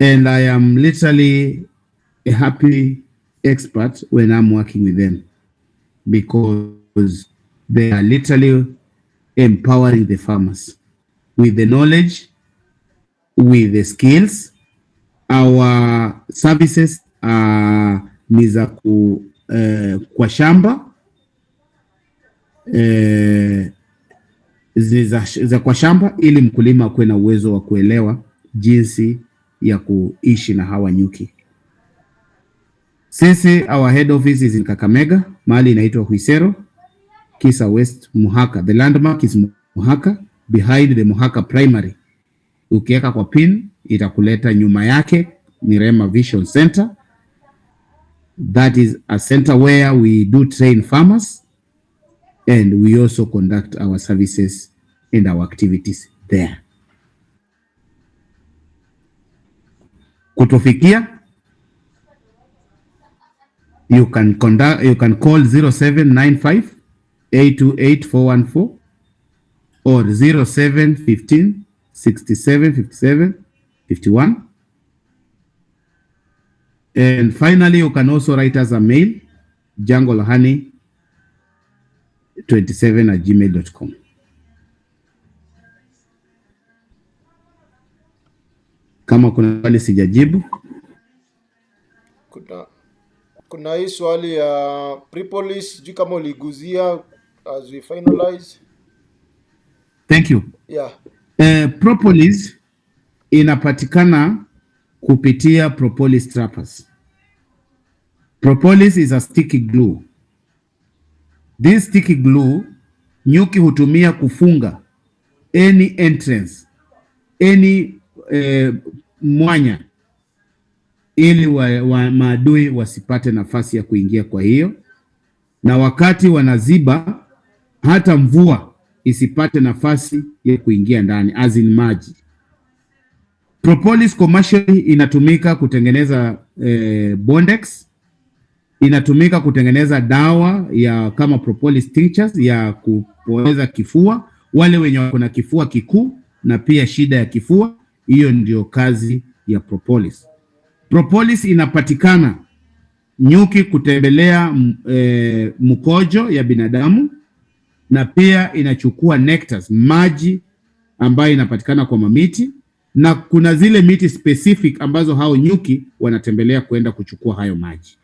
[SPEAKER 3] and I am literally a happy expert when I'm working with them, because they are literally empowering the farmers with the knowledge, with the skills. Our services ni za kwa shamba, za kwa shamba, ili mkulima akuwe na uwezo wa kuelewa jinsi ya kuishi na hawa nyuki. Sisi, our head office is in Kakamega, mahali inaitwa Huisero, Kisa West, Muhaka. The landmark is Muhaka, behind the Muhaka Primary. Ukiweka kwa pin itakuleta nyuma yake ni Rema Vision Center. That is a center where we do train farmers, and we also conduct our services and our activities there. Kutofikia, you can call 0795 828 414 or 0715 67 57 51. And finally, you can also write us a mail, junglehoney27@gmail.com. Kama kuna swali sijajibu.
[SPEAKER 1] Kuna hii swali ya Propolis, sijui kama uliguzia as we finalize.
[SPEAKER 3] Thank you.
[SPEAKER 1] Yeah.
[SPEAKER 3] Propolis inapatikana kupitia Propolis trappers. Propolis is a sticky glue. This sticky glue nyuki hutumia kufunga any entrance, any mwanya, ili maadui wasipate nafasi ya kuingia kwa hiyo, na wakati wanaziba hata mvua isipate nafasi ya kuingia ndani, as in maji. Propolis commercially inatumika kutengeneza Bondex, inatumika kutengeneza dawa ya kama Propolis tinctures ya kupoeza kifua, wale wenye wako na kifua kikuu na pia shida ya kifua. Hiyo ndio kazi ya Propolis. Propolis inapatikana nyuki kutembelea mkojo ya binadamu, na pia inachukua nectars, maji ambayo inapatikana kwa mamiti, na kuna zile miti specific ambazo hao nyuki wanatembelea kwenda kuchukua hayo maji.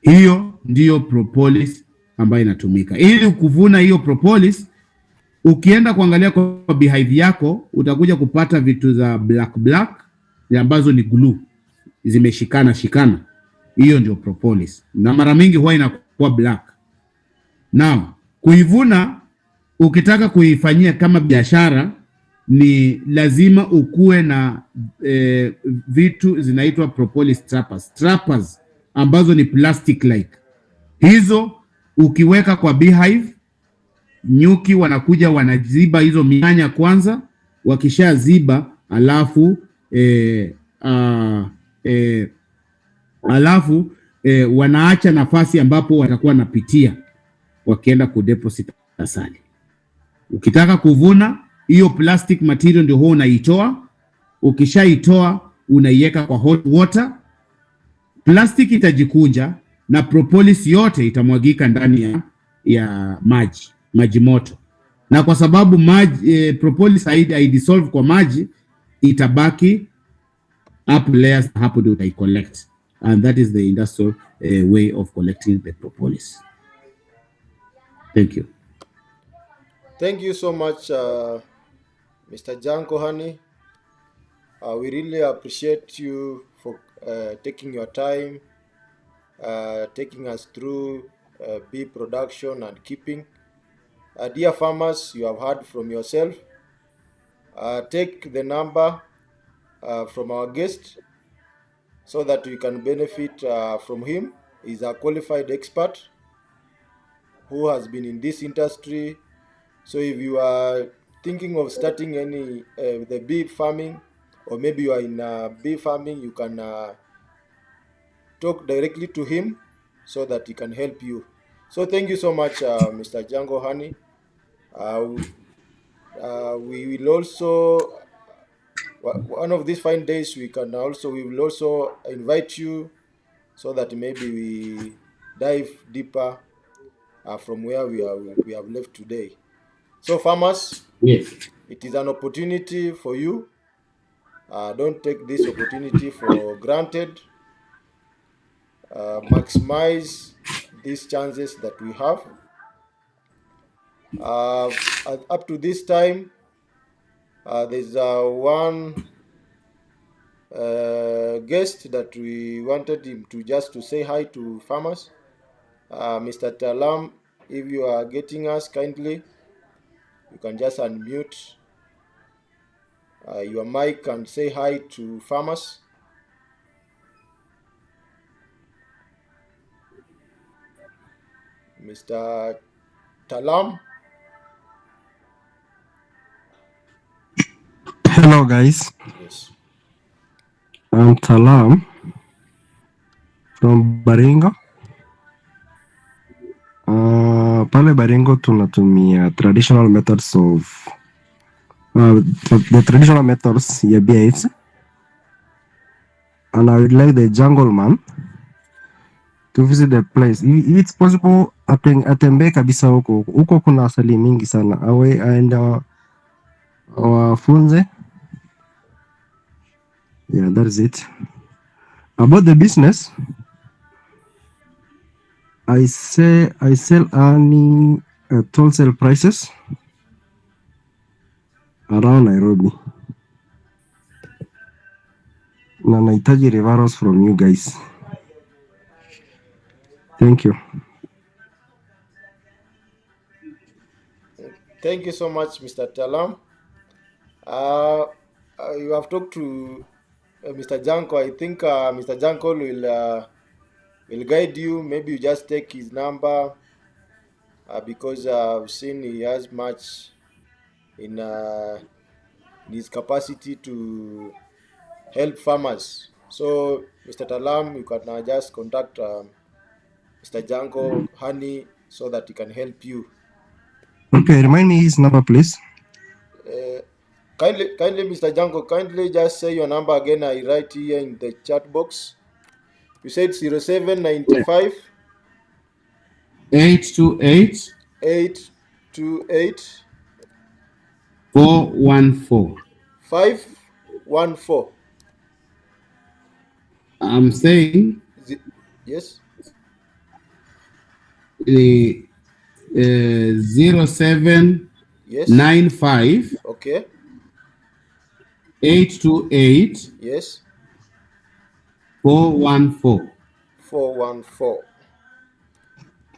[SPEAKER 3] Hiyo ndiyo propolis ambayo inatumika. Ili kuvuna hiyo propolis, ukienda kuangalia kwa beehive yako utakuja kupata vitu za black ambazo ni glue zimeshikana shikana. Hiyo ndio propolis, na mara mingi huwa inakuwa black. Now, kuivuna ukitaka kuifanyia kama biashara, ni lazima ukuwe na vitu zinaitwa propolis trappers ambazo ni plastic like. Hizo ukiweka kwa beehive, nyuki wanakuja wanaziba hizo mianya kwanza. Wakishaziba alafu wanaacha nafasi ambapo watakuwa napitia wakienda kudeposit asali. Ukitaka kuvuna hiyo plastic material ndio huo unaitoa. Ukishaitoa unaiweka kwa hot water, plastic itajikunja na propolis yote itamwagika ndani ya maji moto, na kwa sababu propolis haidissolve kwa maji, itabaki up layers, hapo ndio utai collect, and that is the industrial way of collecting the propolis. Thank you.
[SPEAKER 1] Thank you so much, Mr. Janko Hani. We really appreciate you for taking your time, taking us through bee production and keeping. Dear farmers, you have heard from yourself. Take the number from our guest so that you can benefit from him. He's a qualified expert who has been in this industry. So if you are thinking of starting any the bee farming, or maybe you are in bee farming, you can talk directly to him so that he can help you. So thank you so much, Mr. Janko Hani. We will also, one of these fine days, we will also invite you so that maybe we dive deeper from where we have left today. So farmers,
[SPEAKER 3] Yes,
[SPEAKER 1] it is an opportunity for you. Don't take this opportunity for granted. Maximize these chances that we have. Up to this time, there's one guest that we wanted him to say hi to farmers. Mr. Talam, if you are getting us, kindly, you can just unmute your mic and say hi to farmers. Mr. Talam.
[SPEAKER 5] Hello guys,
[SPEAKER 1] Yes.
[SPEAKER 5] I'm Talam from Baringo. Pale Baringo tunatumia traditional methods of the traditional methods ya beehives, and I would like the jungle man to visit the place. If it's possible, atembee kabisa huko kuna asali mingi sana, awe aenda wafunze. Yeah, that's it. About the business, I sell honey at wholesale prices around Nairobi. Na nahitaji referrals from you guys. Thank you.
[SPEAKER 1] Thank you so much, Mr. Talam. You have talked to Mr. Janko. I think Mr. Janko will guide you. Maybe you just take his number because I've seen he has much in his capacity to help farmers. So, Mr. Talam, you can just contact Mr. Janko Hani so that he can help you.
[SPEAKER 5] Okay, remind me his number, please.
[SPEAKER 1] Kindly, Mr. Janko, kindly just say your number again. I write here in the chat box. You said 0795
[SPEAKER 3] 828
[SPEAKER 1] 828
[SPEAKER 3] 414.
[SPEAKER 1] 514.
[SPEAKER 3] I'm saying
[SPEAKER 1] Yes.
[SPEAKER 3] the 0795
[SPEAKER 1] Yes.
[SPEAKER 3] 828
[SPEAKER 1] Okay. Yes.
[SPEAKER 3] 414.
[SPEAKER 1] 414.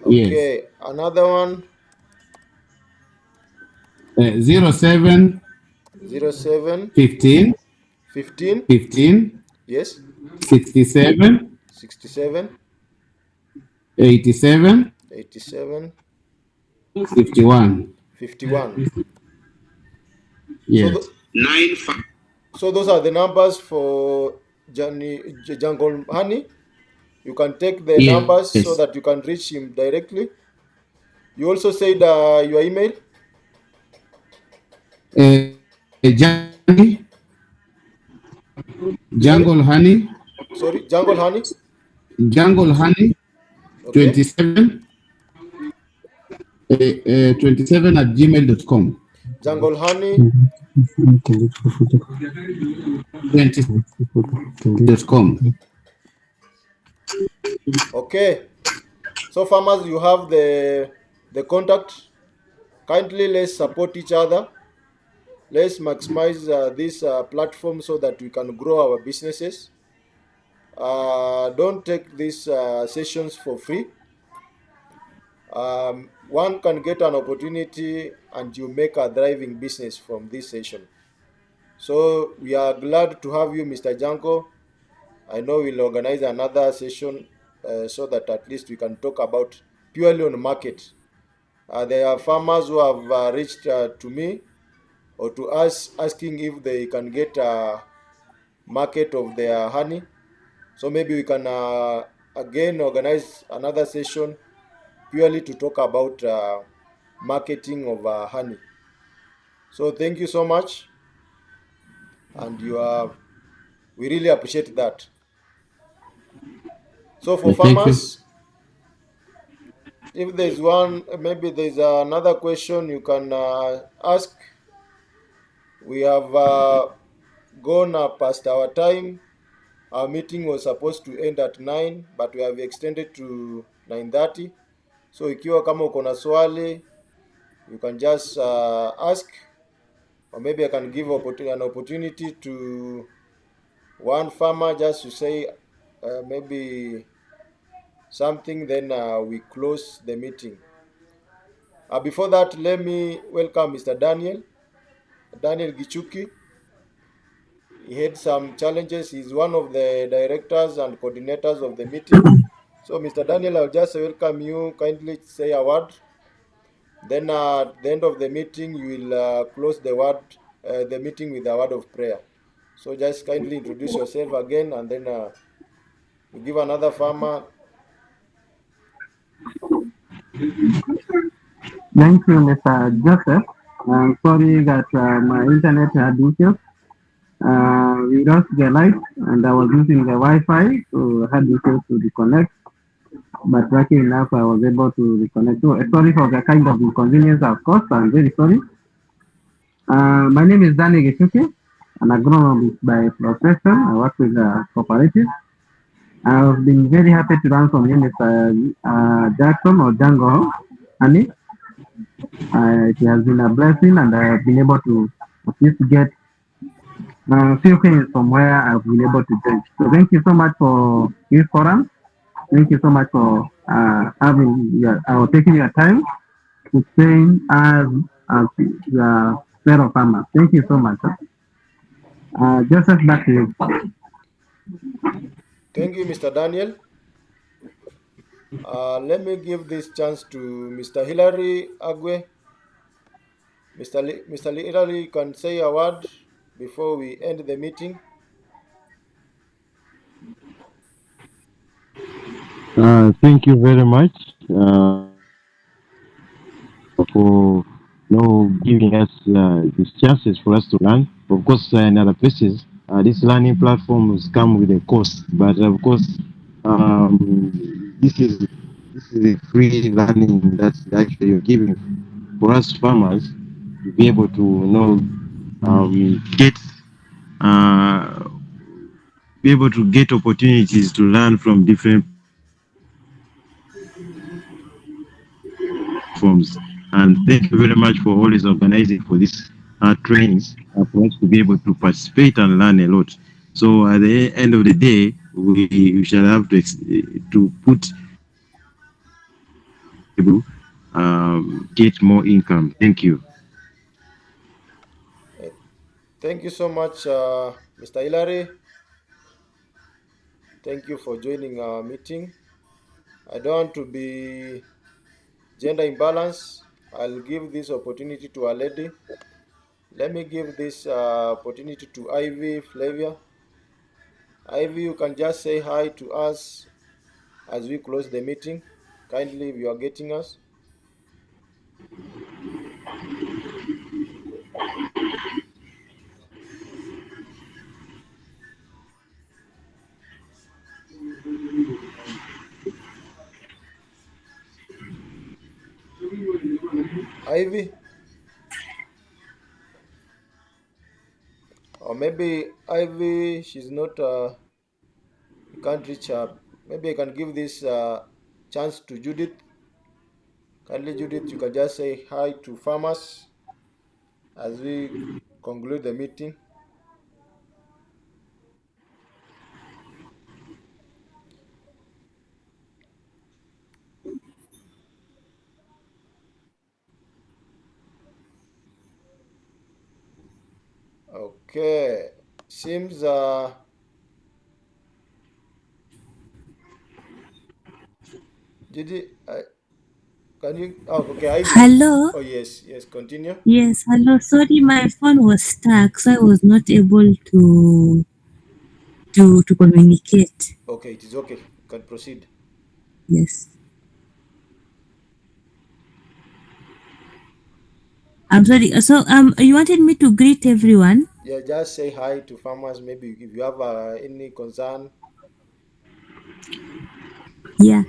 [SPEAKER 3] Yes.
[SPEAKER 1] Okay. Another one.
[SPEAKER 3] 07
[SPEAKER 1] 07
[SPEAKER 3] 15
[SPEAKER 1] 15.
[SPEAKER 3] 15
[SPEAKER 1] Yes.
[SPEAKER 3] 67
[SPEAKER 1] 67
[SPEAKER 3] 87
[SPEAKER 1] 87
[SPEAKER 3] 51.
[SPEAKER 1] 51.
[SPEAKER 3] Yes.
[SPEAKER 1] So those are the numbers for Jungle Honey. You can take the numbers so
[SPEAKER 3] Yes.
[SPEAKER 1] that you can reach him directly. You also said your email.
[SPEAKER 3] Jungle
[SPEAKER 1] Sorry,
[SPEAKER 3] Honey.
[SPEAKER 1] sorry, Jungle Honey.
[SPEAKER 3] Jungle Honey
[SPEAKER 1] Okay,
[SPEAKER 3] 27 27 at gmail.com.
[SPEAKER 1] Jungle Honey.
[SPEAKER 3] 20.com.
[SPEAKER 1] Okay. So farmers, you have the contact. Kindly let's support each other. Let's maximize this platform so that we can grow our businesses. Don't take these sessions for free. One can get an opportunity and you make a thriving business from this session. So we are glad to have you, Mr. Janko. I know we'll organize another session so that at least we can talk about purely on market. There are farmers who have reached to me or to us asking if they can get a market of their honey. So maybe we can again organize another session purely to talk about marketing of honey. So thank you so much, and we really appreciate that. So for
[SPEAKER 3] Thank you.
[SPEAKER 1] farmers, if there's one, maybe there's another question you can ask. We have gone past our time. Our meeting was supposed to end at 9, but we have extended to 9:30. So ikiwa kama uko na swali, you can just ask, or maybe I can give an opportunity to one farmer just to say maybe something, then we close the meeting. Before that, let me welcome Mr. Daniel Gichuki. He had some challenges. He's one of the directors and coordinators of the meeting. So, Mr. Daniel, I'll just welcome you. Kindly say a word. Then at the end of the meeting, you will close the meeting with a word of prayer. So just kindly introduce yourself again, and then you give another farmer.
[SPEAKER 4] Thank you, Mr. Joseph. I'm sorry that my internet had issues. We lost the light and I was using the Wi-Fi, so I had issues to reconnect. But lucky enough, I was able to reconnect. So sorry for the kind of inconvenience I've caused. I'm very sorry. My name is Danny Gichuki, an agronomist by profession. I work with a cooperative. I've been very happy to learn from you, Mr. Jackson or Django Honey. It has been a blessing, and I have been able to at least get a few things from where I've been able to judge. So thank you so much for this forum. Thank you so much for taking your time to train as your fellow farmers. Thank you so much. Joseph, back to you.
[SPEAKER 1] Thank you, Mr. Daniel. Let me give this chance to Mr. Hilary Agwe. Mr. Hilary, you can say a word before we end the meeting.
[SPEAKER 5] Thank you very much for giving us these chances for us to learn. Of course, in other places, these learning platforms come with a cost, but of course, this is a free learning that actually you're giving for us farmers to be able to get
[SPEAKER 6] be able to get opportunities to learn from different forms. And thank you very much for always organizing for these trainings for us to be able to participate and learn a lot. So at the end of the day, we shall have to put get more income. Thank you.
[SPEAKER 1] Thank you so much, Mr. Hilary. Thank you for joining our meeting. I don't want to be gender imbalance. I'll give this opportunity to a lady. Let me give this opportunity to Ivy Flavia. Ivy, you can just say hi to us as we close the meeting. Kindly, if you are getting us. Ivy? Or maybe Ivy, she's not, you can't reach her. Maybe I can give this chance to Judith. Kindly, Judith, you can just say hi to farmers as we conclude the meeting. Okay, seems did it? Can you? Oh, okay. Ivy.
[SPEAKER 7] Hello.
[SPEAKER 1] Oh yes, continue.
[SPEAKER 7] Yes, hello. Sorry, my phone was stuck, so I was not able to communicate.
[SPEAKER 1] Okay, it is okay. You can proceed.
[SPEAKER 7] Yes. I'm sorry. So you wanted me to greet everyone?
[SPEAKER 1] Yeah, just say hi to farmers. Maybe if you have any concern.
[SPEAKER 7] Yeah.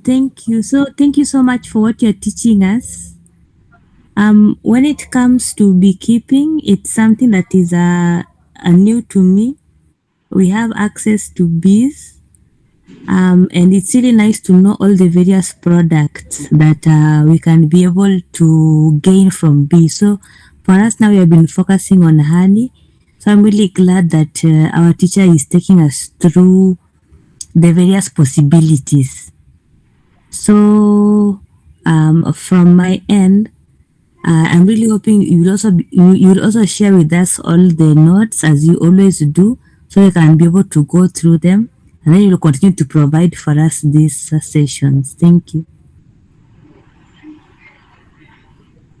[SPEAKER 7] Thank you. So thank you so much for what you're teaching us. When it comes to beekeeping, it's something that is new to me. We have access to bees, and it's really nice to know all the various products that we can be able to gain from bees. So for us now, we have been focusing on honey. So I'm really glad that our teacher is taking us through the various possibilities. So from my end, I'm really hoping you'll also share with us all the notes as you always do, so we can be able to go through them, and then you'll continue to provide for us these sessions. Thank you.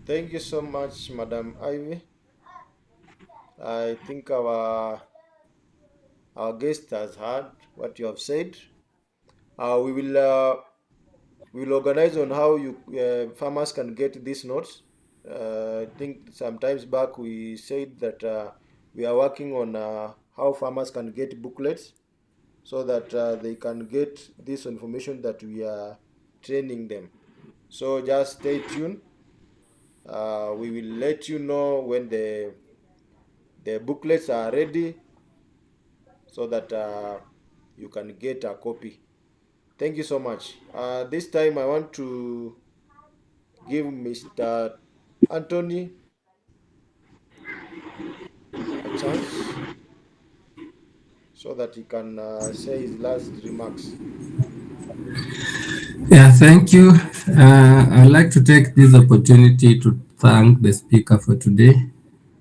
[SPEAKER 1] Thank you so much, Madam Ivy. I think our guest has heard what you have said. We will organize on how you farmers can get these notes. I think sometimes back we said that we are working on how farmers can get booklets so that they can get this information that we are training them. So just stay tuned. We will let you know when the booklets are ready so that you can get a copy. Thank you so much. This time I want to give Mr. Anthony a chance so that he can say his last remarks.
[SPEAKER 2] Yeah, thank you. I'd like to take this opportunity to thank the speaker for today.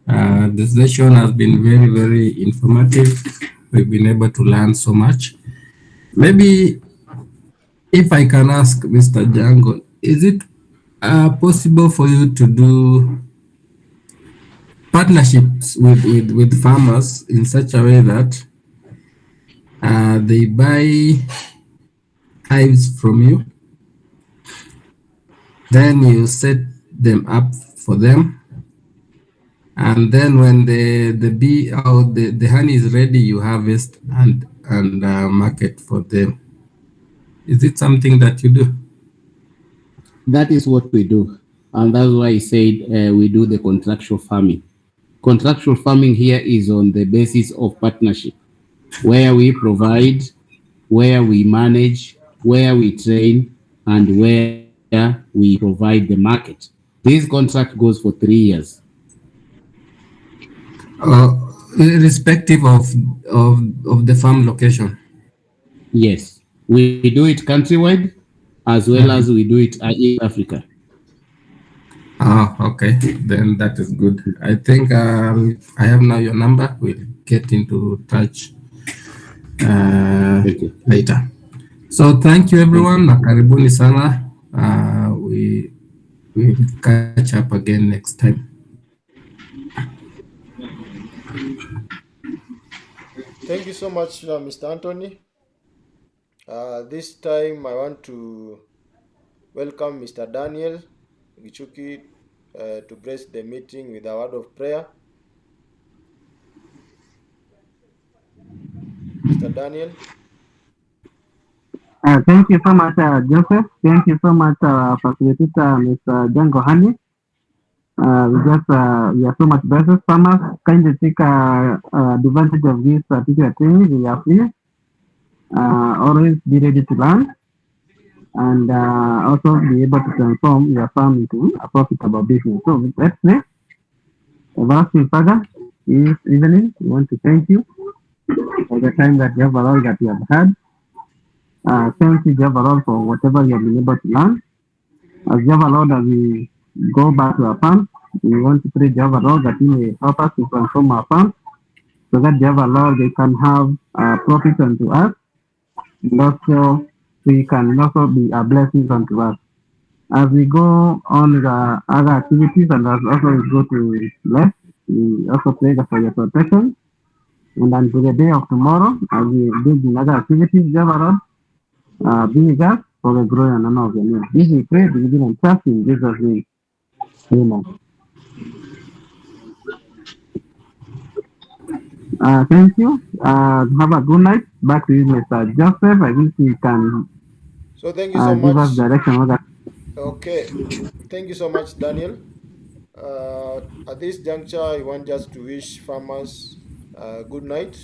[SPEAKER 2] The session has been very, very informative. We've been able to learn so much. Maybe if I can ask Mr. Django, is it possible for you to do partnerships with farmers in such a way that they buy hives from you, then you set them up for them, and then when the bee or the honey is ready, you harvest and market for them? Is it something that you do?
[SPEAKER 3] That is what we do. And that's why I said we do the contractual farming. contractual farming here is on the basis of partnership, where we provide, where we manage, where we train, and where we provide the market. This contract goes for 3 years.
[SPEAKER 2] Irrespective of the farm location.
[SPEAKER 3] Yes, we do it countrywide as well as we do it in Africa.
[SPEAKER 2] Okay, then that is good. I think I have now your number. We'll get into touch later. So thank you everyone. Karibuni sana. We will catch up again next time.
[SPEAKER 1] Thank you so much, Mr. Anthony. This time I want to welcome Mr. Daniel Gichuki to bless the meeting with a word of prayer. Mr. Daniel.
[SPEAKER 4] Thank you so much, Joseph. Thank you so much, facilitator, Mr. Django Hani. We are so much blessed. Farmers kindly take advantage of this particular training. We are here. Always be ready to learn and also be able to transform your farm into a profitable business. So let's pray. Everlasting Father, this evening we want to thank you for the time that you have allowed that you have had. Thank you, Jehovah Lord, for whatever you have been able to learn. As Jehovah Lord, as we go back to our farm, we want to pray, Jehovah Lord, that you may help us to transform our farm so that Jehovah Lord, they can have profit unto us, and also we can also be a blessing unto us. As we go on with our other activities and as also we go to left, we also pray for your protection. And until the day of tomorrow, as we do in other activities, Jehovah Lord, be with us for the glory and honor of your name. This we pray, believe and trust in Jesus' name. Amen. Thank you. Have a good night. Back to you, Mr. Joseph. I think you can
[SPEAKER 1] So thank you so
[SPEAKER 4] give
[SPEAKER 1] much.
[SPEAKER 4] us direction.
[SPEAKER 1] Okay. Thank you so much, Daniel. At this juncture, I want just to wish farmers good night.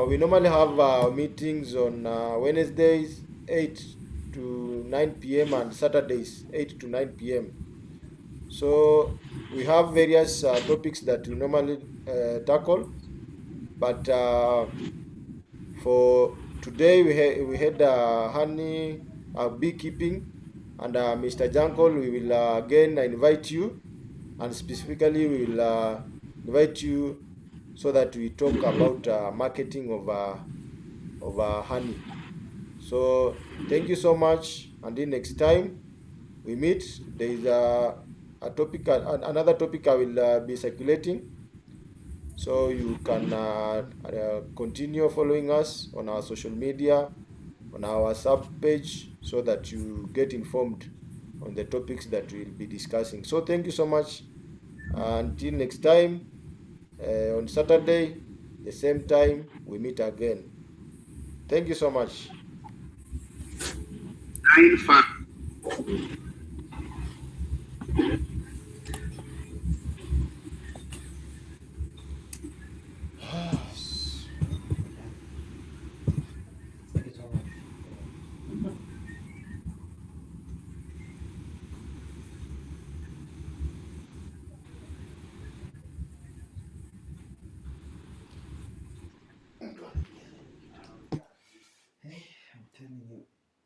[SPEAKER 1] We normally have meetings on Wednesdays 8 to 9 p.m. and Saturdays 8 to 9 p.m. So we have various topics that we normally tackle, but for today we had honey beekeeping, and Mr. Jankol, we will again invite you, and specifically we will invite you so that we talk about marketing of honey. So thank you so much. Until next time we meet, there is a topic, another topic I will be circulating. So you can continue following us on our social media, on our WhatsApp page, so that you get informed on the topics that we'll be discussing. So thank you so much. Until next time, on Saturday, the same time, we meet again. Thank you so much.